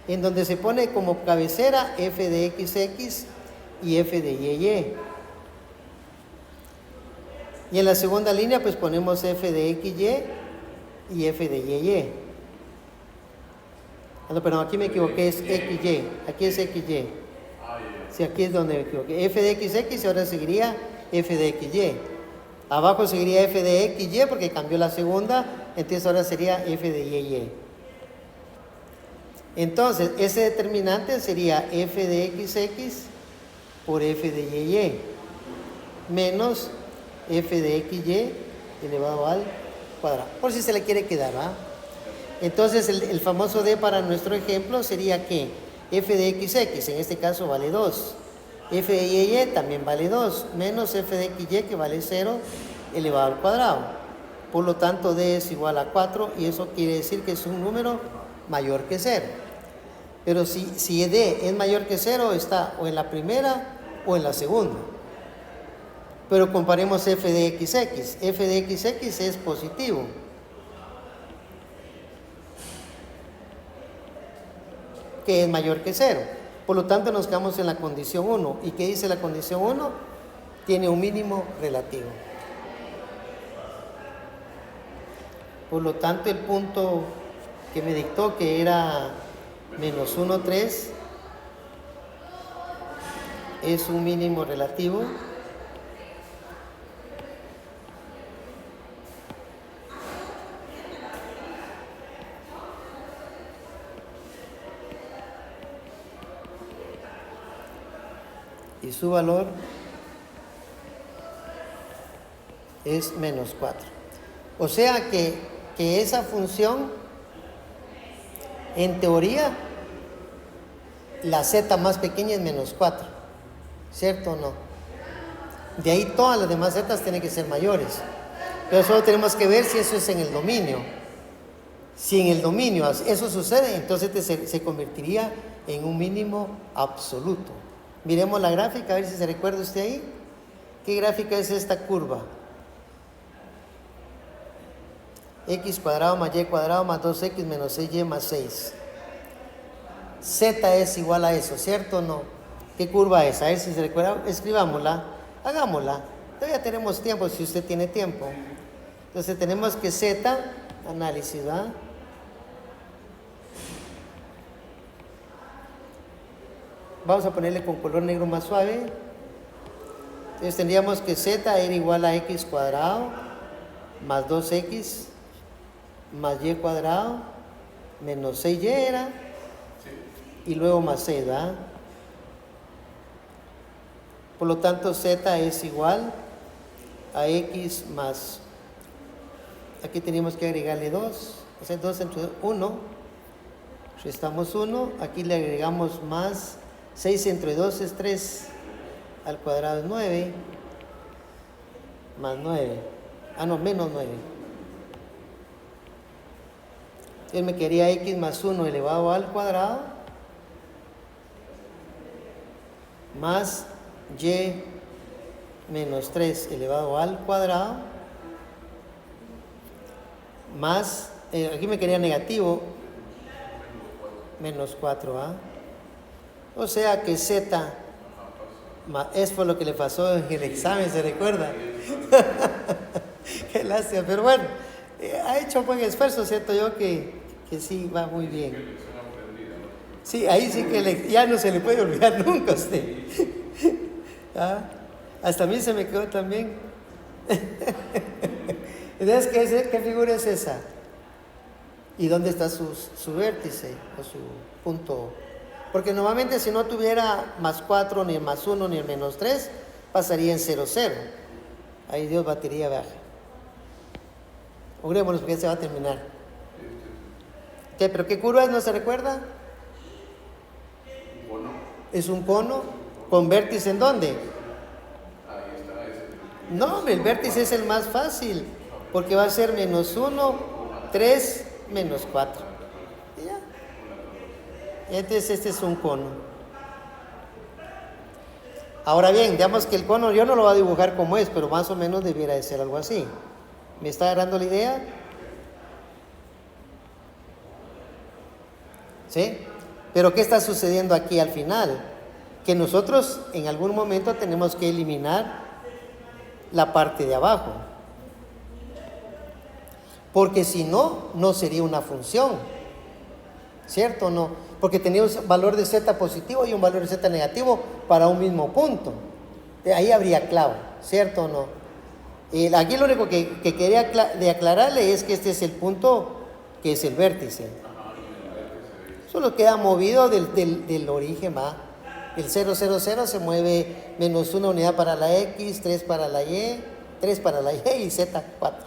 en donde se pone como cabecera f de xx y f de y. Y en la segunda línea pues ponemos f de xy y f de y. No, perdón, aquí me equivoqué, es xy. Aquí es xy. Sí, aquí es donde me equivoqué. F de xx y ahora seguiría f de xy. Abajo seguiría f de xy porque cambió la segunda, entonces ahora sería f de y. Entonces, ese determinante sería f de xx por f de y menos f de xy elevado al cuadrado, por si se le quiere quedar, ¿va? Entonces el famoso d para nuestro ejemplo sería que f de xx en este caso vale 2, f de y también vale 2, menos f de xy que vale 0 elevado al cuadrado. Por lo tanto d es igual a 4 y eso quiere decir que es un número mayor que 0. Pero si d es mayor que 0 está o en la primera o en la segunda. Pero comparemos f de xx. F de xx es positivo. Que es mayor que 0. Por lo tanto, nos quedamos en la condición 1. ¿Y qué dice la condición 1? Tiene un mínimo relativo. Por lo tanto, el punto que me dictó, que era menos 1, 3, es un mínimo relativo. Y su valor es menos 4. O sea que esa función, en teoría, la z más pequeña es menos 4, ¿cierto o no? De ahí todas las demás zetas tienen que ser mayores. Pero solo tenemos que ver si eso es en el dominio. Si en el dominio eso sucede, entonces se convertiría en un mínimo absoluto. Miremos la gráfica, a ver si se recuerda usted ahí. ¿Qué gráfica es esta curva? X cuadrado más Y cuadrado más 2X menos 6Y más 6. Z es igual a eso, ¿cierto o no? ¿Qué curva es? A ver si se recuerda. Escribámosla, hagámosla. Todavía tenemos tiempo, si usted tiene tiempo. Entonces tenemos que Z, análisis, ¿verdad? Vamos a ponerle con color negro más suave. Entonces tendríamos que Z era igual a X cuadrado más 2X más Y cuadrado menos 6Y era, y luego más 6, ¿verdad? Por lo tanto, Z es igual a X más, aquí tenemos que agregarle 2, o sea, 2 entre 1, restamos 1, aquí le agregamos más 6 entre 2 es 3, al cuadrado es 9, más 9, menos 9. Entonces me quedaría X más 1 elevado al cuadrado, más Y menos 3 elevado al cuadrado, más, aquí me quedaría negativo, menos 4, ¿ah? O sea que Z, es por lo que le pasó en el examen, ¿se recuerda? Qué lástima, pero bueno, ha hecho un buen esfuerzo, ¿cierto? Yo que sí, va muy bien. Sí, ahí sí que ya no se le puede olvidar nunca a usted. ¿Ah? Hasta a mí se me quedó también. Entonces, ¿qué figura es esa? ¿Y dónde está su vértice o su punto? Porque normalmente si no tuviera más 4, ni el más 1, ni el menos 3, pasaría en 0, 0. Ahí Dios batería baja. Orémonos porque ya se va a terminar. ¿Qué? ¿Pero qué curva es? ¿No se recuerda? Un cono. Es un cono con vértice ¿en dónde? Ahí está ese. No, el vértice es el más fácil, porque va a ser menos 1, 3, menos 4. ¿Y ya? Entonces este es un cono. Ahora bien, digamos que el cono yo no lo voy a dibujar como es, pero más o menos debiera de ser algo así. ¿Me está agarrando la idea? ¿Sí? Pero ¿qué está sucediendo aquí al final? Que nosotros en algún momento tenemos que eliminar la parte de abajo. Porque si no, no sería una función. ¿Cierto o no? Porque tenemos un valor de z positivo y un valor de z negativo para un mismo punto. Ahí habría clavo, ¿cierto o no? Aquí lo único que quería aclararle es que este es el punto que es el vértice. Solo queda movido del origen, ¿va? El 0, 0, 0 se mueve menos 1 unidad para la X, 3 para la Y, 3 para la Y y Z 4,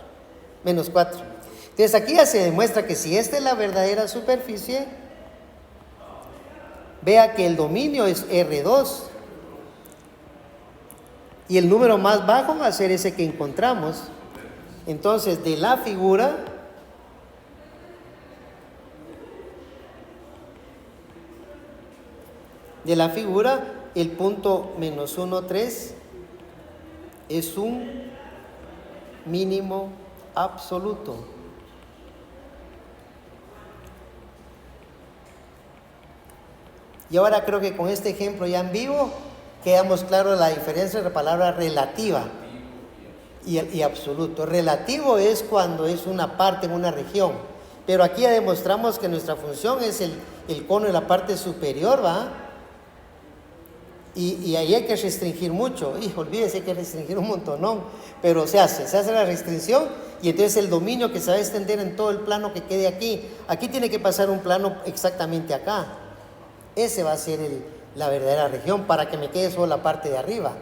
menos 4. Entonces aquí ya se demuestra que si esta es la verdadera superficie, vea que el dominio es R2 y el número más bajo va a ser ese que encontramos. Entonces de la figura el punto menos 1, 3 es un mínimo absoluto. Y ahora creo que con este ejemplo ya en vivo quedamos claros la diferencia entre la palabra relativa y absoluto. Relativo es cuando es una parte en una región, pero aquí ya demostramos que nuestra función es el cono en la parte superior, ¿va? Y ahí hay que restringir mucho. Olvídese, hay que restringir un montón, ¿no? Pero se hace la restricción y entonces el dominio que se va a extender en todo el plano que quede aquí. Aquí tiene que pasar un plano exactamente acá. Ese va a ser la verdadera región para que me quede solo la parte de arriba.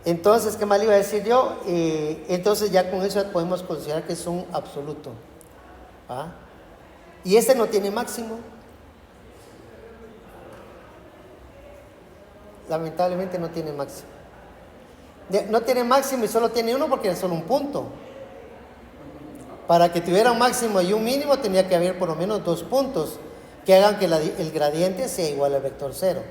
Entonces, ¿qué más le iba a decir yo? Entonces ya con eso podemos considerar que es un absoluto. ¿Va? Y este no tiene máximo. Lamentablemente no tiene máximo. No tiene máximo y solo tiene uno porque es solo un punto. Para que tuviera un máximo y un mínimo tenía que haber por lo menos 2 puntos que hagan que el gradiente sea igual al vector 0.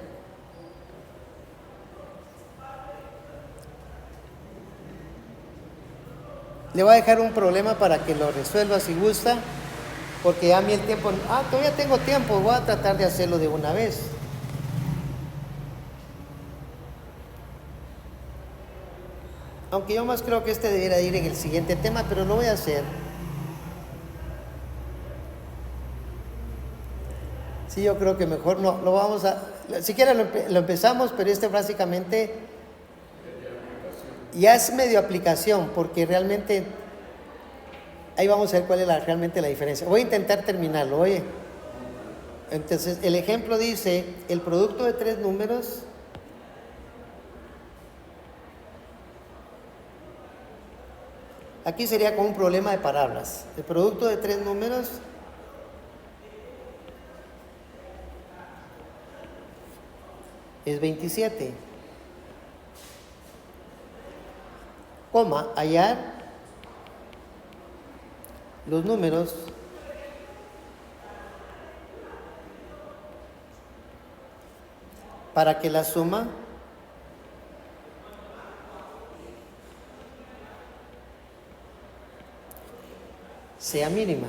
Le voy a dejar un problema para que lo resuelva si gusta, porque ya a mí el tiempo... todavía tengo tiempo, voy a tratar de hacerlo de una vez. Aunque yo más creo que este debiera ir en el siguiente tema, pero lo voy a hacer. Sí, yo creo que mejor no, lo vamos a... Si quieren lo empezamos, pero este básicamente ya es medio aplicación, porque realmente ahí vamos a ver cuál es realmente la diferencia. Voy a intentar terminarlo, oye. Entonces, el ejemplo dice, el producto de 3 números... Aquí sería como un problema de palabras. El producto de 3 números es 27. Coma, hallar los números para que la suma sea mínima.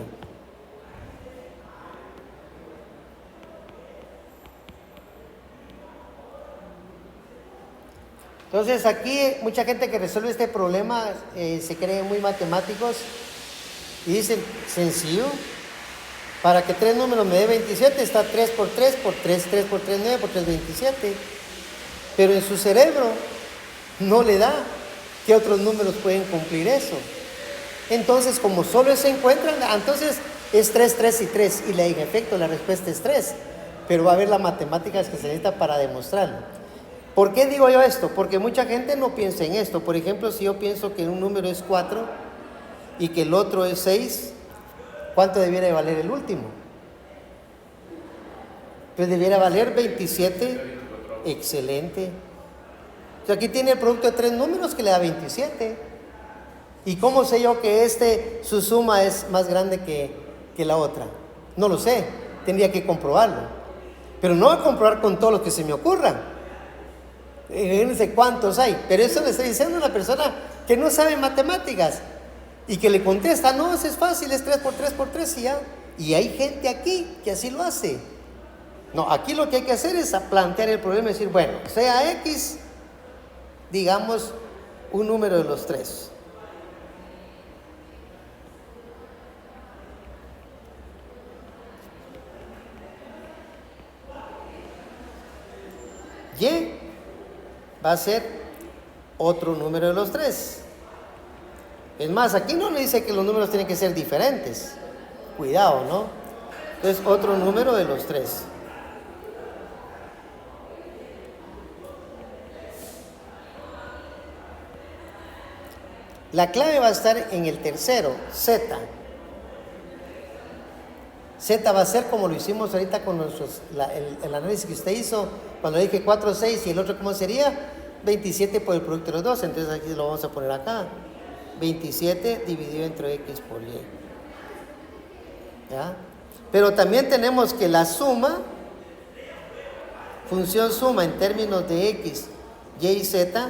Entonces aquí mucha gente que resuelve este problema se creen muy matemáticos y dicen, sencillo, para que 3 números me dé 27 está 3 por 3 por 3, 3 por 3, 9 por 3, 27. Pero en su cerebro no le da qué otros números pueden cumplir eso. Entonces, como solo se encuentran, entonces es 3, 3 y 3. Y en efecto la respuesta es 3. Pero va a haber las matemáticas que se necesita para demostrarlo. ¿Por qué digo yo esto? Porque mucha gente no piensa en esto. Por ejemplo, si yo pienso que un número es 4 y que el otro es 6, ¿cuánto debiera de valer el último? Pues debiera valer 27. Excelente. Entonces aquí tiene el producto de 3 números que le da 27. ¿Y cómo sé yo que su suma es más grande que la otra? No lo sé, tendría que comprobarlo. Pero no voy a comprobar con todos los que se me ocurran. No sé cuántos hay, pero eso le estoy diciendo a una persona que no sabe matemáticas y que le contesta, no, eso es fácil, es 3 por 3 por 3 y ya. Y hay gente aquí que así lo hace. No, aquí lo que hay que hacer es plantear el problema y decir, bueno, sea X, digamos, un número de los 3. Y va a ser otro número de los 3. Es más, aquí no le dice que los números tienen que ser diferentes. Cuidado, ¿no? Entonces, otro número de los 3. La clave va a estar en el tercero, Z. Z va a ser como lo hicimos ahorita con el análisis que usted hizo, cuando le dije 4, 6 y el otro, ¿cómo sería? 27 por el producto de los dos, entonces aquí lo vamos a poner acá. 27 dividido entre X por Y. ¿Ya? Pero también tenemos que la suma, función suma en términos de X, Y y Z,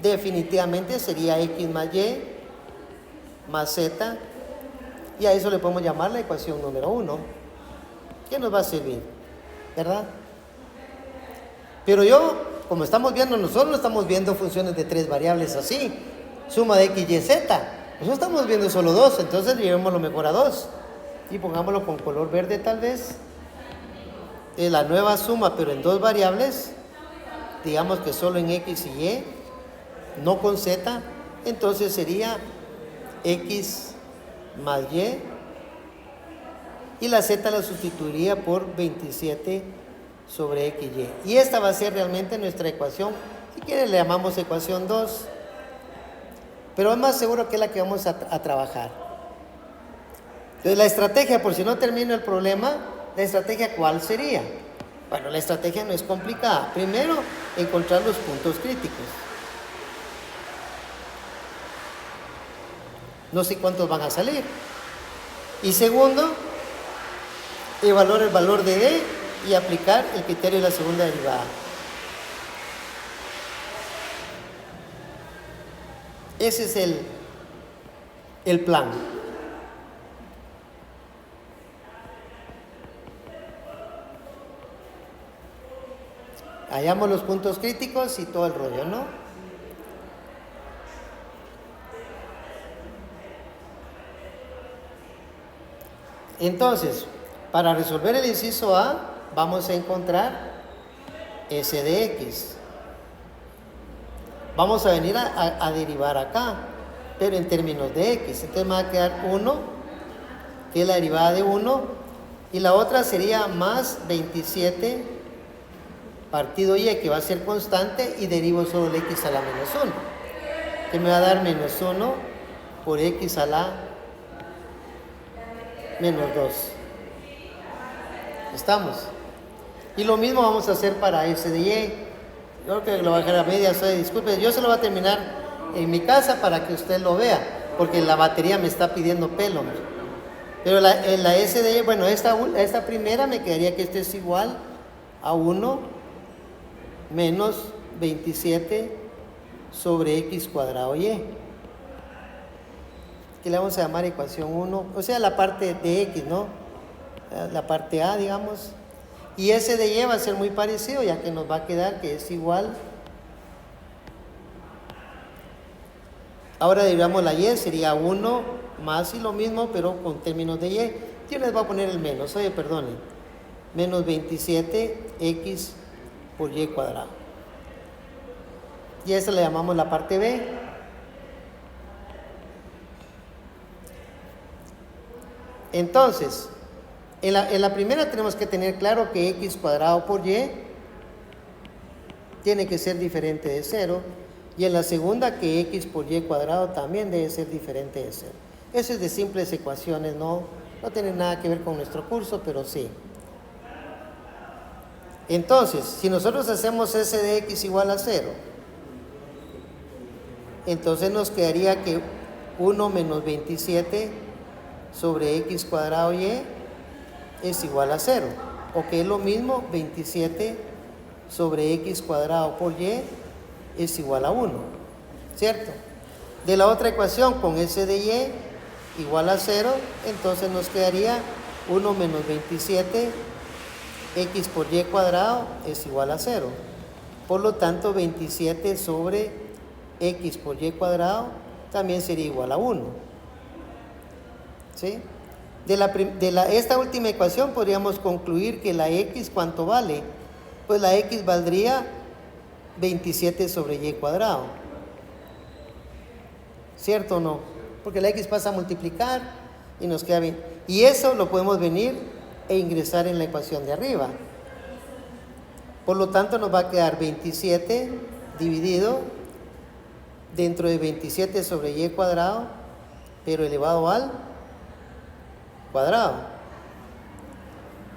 definitivamente sería X más Y más Z. Y a eso le podemos llamar la ecuación número 1, que nos va a servir. ¿verdad? Pero yo, como estamos viendo, nosotros no estamos viendo funciones de 3 variables así, suma de x, y, z. Nosotros estamos viendo solo 2, entonces llevémoslo mejor a 2. Y pongámoslo con color verde tal vez. Es la nueva suma, pero en 2 variables, digamos que solo en x y y, no con z, entonces sería x más y la z la sustituiría por 27 sobre x, y. Y esta va a ser realmente nuestra ecuación. Si quieren le llamamos ecuación 2, pero es más seguro que es la que vamos a trabajar. Entonces la estrategia, por si no termino el problema, la estrategia ¿cuál sería? Bueno, la estrategia no es complicada. Primero, encontrar los puntos críticos. No sé cuántos van a salir. Y segundo, evaluar el valor de D y aplicar el criterio de la segunda derivada. Ese es el plan. Hallamos los puntos críticos y todo el rollo, ¿no? Entonces, para resolver el inciso A, vamos a encontrar S de X. Vamos a venir a derivar acá, pero en términos de X. Entonces me va a quedar 1, que es la derivada de 1, y la otra sería más 27 partido y, que va a ser constante, y derivo solo el x a la menos 1, que me va a dar menos 1 por x a la menos 2. ¿Estamos? Y lo mismo vamos a hacer para S de y. Yo creo que lo voy a dejar a media, disculpe, yo se lo voy a terminar en mi casa para que usted lo vea, porque la batería me está pidiendo pelo. Pero la S de y, bueno, esta primera me quedaría que esto es igual a 1 menos 27 sobre x cuadrado y. Que le vamos a llamar ecuación 1, o sea, la parte de x, ¿no? La parte A, digamos. Y S de y va a ser muy parecido, ya que nos va a quedar que es igual. Ahora derivamos la y, sería 1 más y lo mismo, pero con términos de y. Yo les voy a poner el menos, oye, perdonen. Menos 27x por y cuadrado. Y a esa le llamamos la parte B. Entonces, en la primera tenemos que tener claro que x cuadrado por y tiene que ser diferente de 0. Y en la segunda que x por y cuadrado también debe ser diferente de 0. Eso es de simples ecuaciones, no tiene nada que ver con nuestro curso, pero sí. Entonces, si nosotros hacemos S de x igual a 0, entonces nos quedaría que 1 menos 27 sobre x cuadrado y es igual a 0. O que es lo mismo, 27 sobre x cuadrado por y es igual a 1. ¿Cierto? De la otra ecuación, con S de y igual a 0, entonces nos quedaría 1 menos 27 x por y cuadrado es igual a 0. Por lo tanto, 27 sobre x por y cuadrado también sería igual a 1. ¿Sí? Esta última ecuación podríamos concluir que la x, ¿cuánto vale? Pues la x valdría 27 sobre y cuadrado. ¿Cierto o no? Porque la x pasa a multiplicar y nos queda bien. Y eso lo podemos venir e ingresar en la ecuación de arriba. Por lo tanto nos va a quedar 27 dividido dentro de 27 sobre y cuadrado, pero elevado al cuadrado,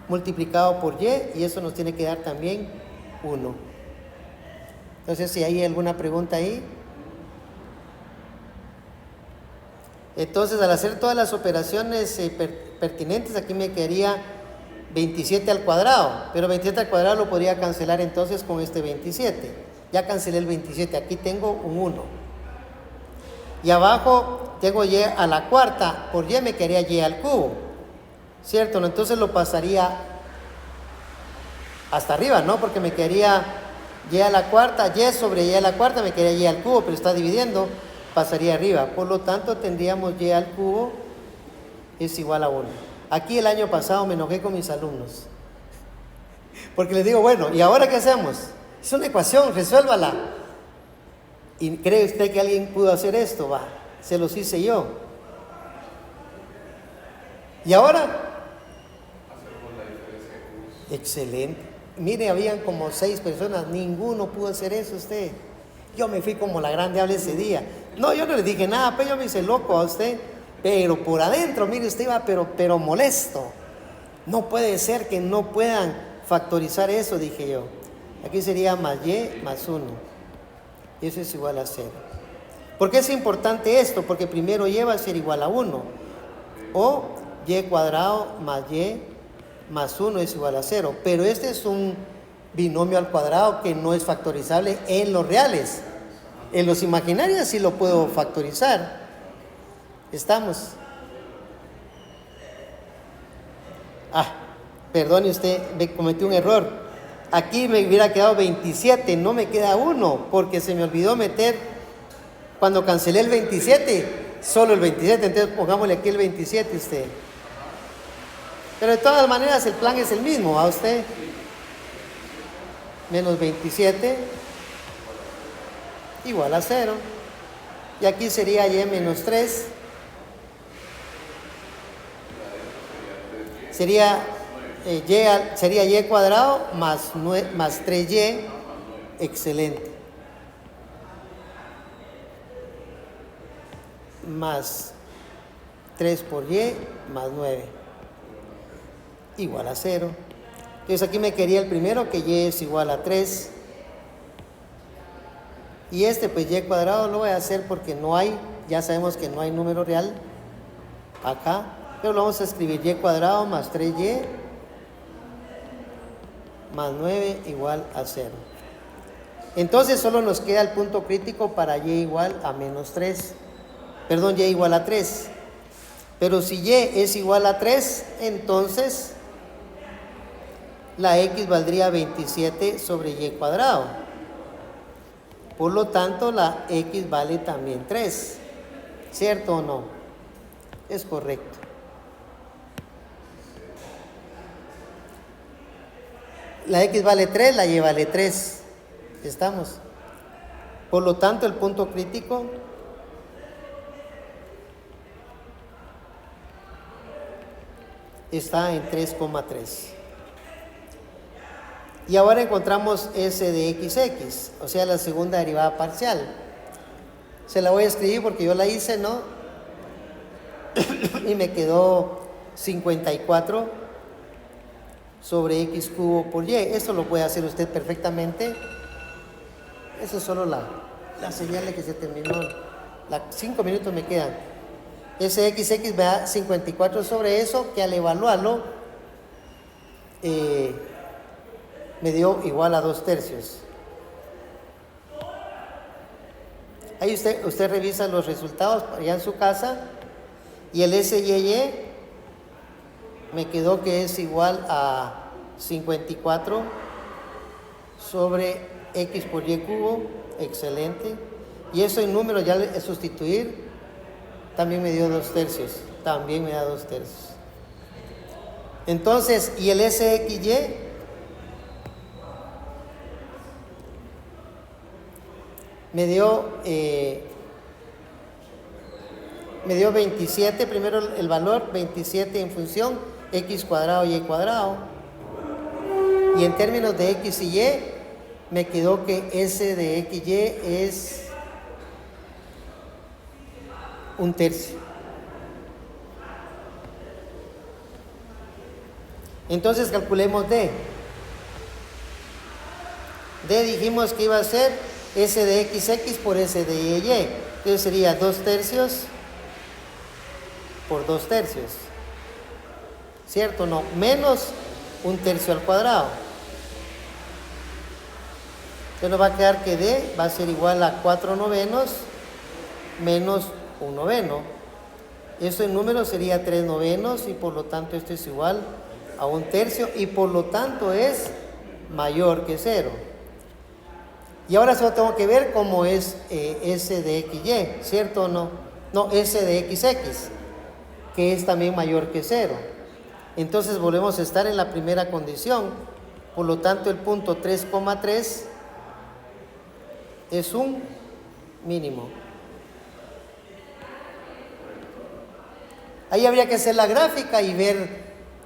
multiplicado por y eso nos tiene que dar también 1. Entonces, si hay alguna pregunta ahí. Entonces, al hacer todas las operaciones pertinentes, aquí me quedaría 27 al cuadrado, pero 27 al cuadrado lo podría cancelar entonces con este 27. Ya cancelé el 27, aquí tengo un 1. Y abajo tengo y a la cuarta, por y me quedaría y al cubo. ¿Cierto? Entonces lo pasaría hasta arriba, ¿no? Porque me quedaría y a la cuarta, y sobre y a la cuarta me quedaría y al cubo, pero está dividiendo, pasaría arriba. Por lo tanto, tendríamos y al cubo es igual a 1. Aquí el año pasado me enojé con mis alumnos, porque les digo, bueno, ¿y ahora qué hacemos? Es una ecuación, resuélvala. ¿Y cree usted que alguien pudo hacer esto? Va, se los hice yo. ¿Y ahora? Excelente. Mire, habían como 6 personas, ninguno pudo hacer eso usted. Yo me fui como la grande habla ese día. No, yo no le dije nada, pero yo me hice loco a usted. Pero por adentro, mire, usted iba pero molesto. No puede ser que no puedan factorizar eso, dije yo. Aquí sería más y más 1. Y eso es igual a 0. ¿Por qué es importante esto? Porque primero y va a ser igual a 1. O y cuadrado más y más 1 es igual a 0. Pero este es un binomio al cuadrado que no es factorizable en los reales. En los imaginarios sí lo puedo factorizar. ¿Estamos? Perdone usted, me cometí un error. Aquí me hubiera quedado 27, no me queda 1, porque se me olvidó meter, cuando cancelé el 27, solo el 27, entonces pongámosle aquí el 27 usted. Pero de todas maneras el plan es el mismo, ¿a usted? Menos 27 igual a 0. Y aquí sería y menos 3. Sería y cuadrado más 3y. Excelente. Más 3 por y más 9. Igual a 0. Entonces aquí me quería el primero, que y es igual a 3. Y pues y cuadrado lo voy a hacer porque no hay, ya sabemos que no hay número real acá, pero lo vamos a escribir y cuadrado más 3y más 9 igual a 0. Entonces solo nos queda el punto crítico para y igual a menos 3. Perdón, y igual a 3. Pero si y es igual a 3, entonces la x valdría 27 sobre y cuadrado. Por lo tanto, la x vale también 3. ¿Cierto o no? Es correcto. La x vale 3, la y vale 3. ¿Estamos? Por lo tanto, el punto crítico está en 3,3. Y ahora encontramos s de xx, o sea, la segunda derivada parcial. Se la voy a escribir porque yo la hice, ¿no? Y me quedó 54 sobre x cubo por y. Esto lo puede hacer usted perfectamente. Eso es solo la señal de que se terminó. 5 minutos me quedan. Sxx me da 54 sobre eso, que al evaluarlo me dio igual a 2/3. Ahí usted revisa los resultados allá en su casa, y el SYY me quedó que es igual a 54 sobre x por y cubo. Excelente. Y eso en números ya le sustituir, también me dio 2/3. También me da 2/3. Entonces, y el SXY me dio 27, primero el valor 27 en función x cuadrado y cuadrado, y en términos de x y y me quedó que s de xy es 1/3. Entonces calculemos d. D dijimos que iba a ser s de xx por s de y. Entonces sería 2/3 por 2/3. ¿Cierto o no? Menos 1/3 al cuadrado. Entonces nos va a quedar que d va a ser igual a 4/9 menos 1/9. Eso en números sería 3/9, y por lo tanto esto es igual a 1/3, y por lo tanto es mayor que 0. Y ahora solo tengo que ver cómo es S de XY, ¿cierto o no? No, S de XX, que es también mayor que 0. Entonces volvemos a estar en la primera condición. Por lo tanto, el punto 3,3 es un mínimo. Ahí habría que hacer la gráfica y ver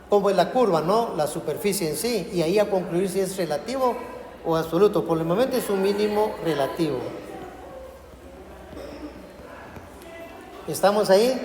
cómo es la curva, ¿no? La superficie en sí. Y ahí a concluir si es relativo o absoluto. Por el momento es un mínimo relativo. ¿Estamos ahí?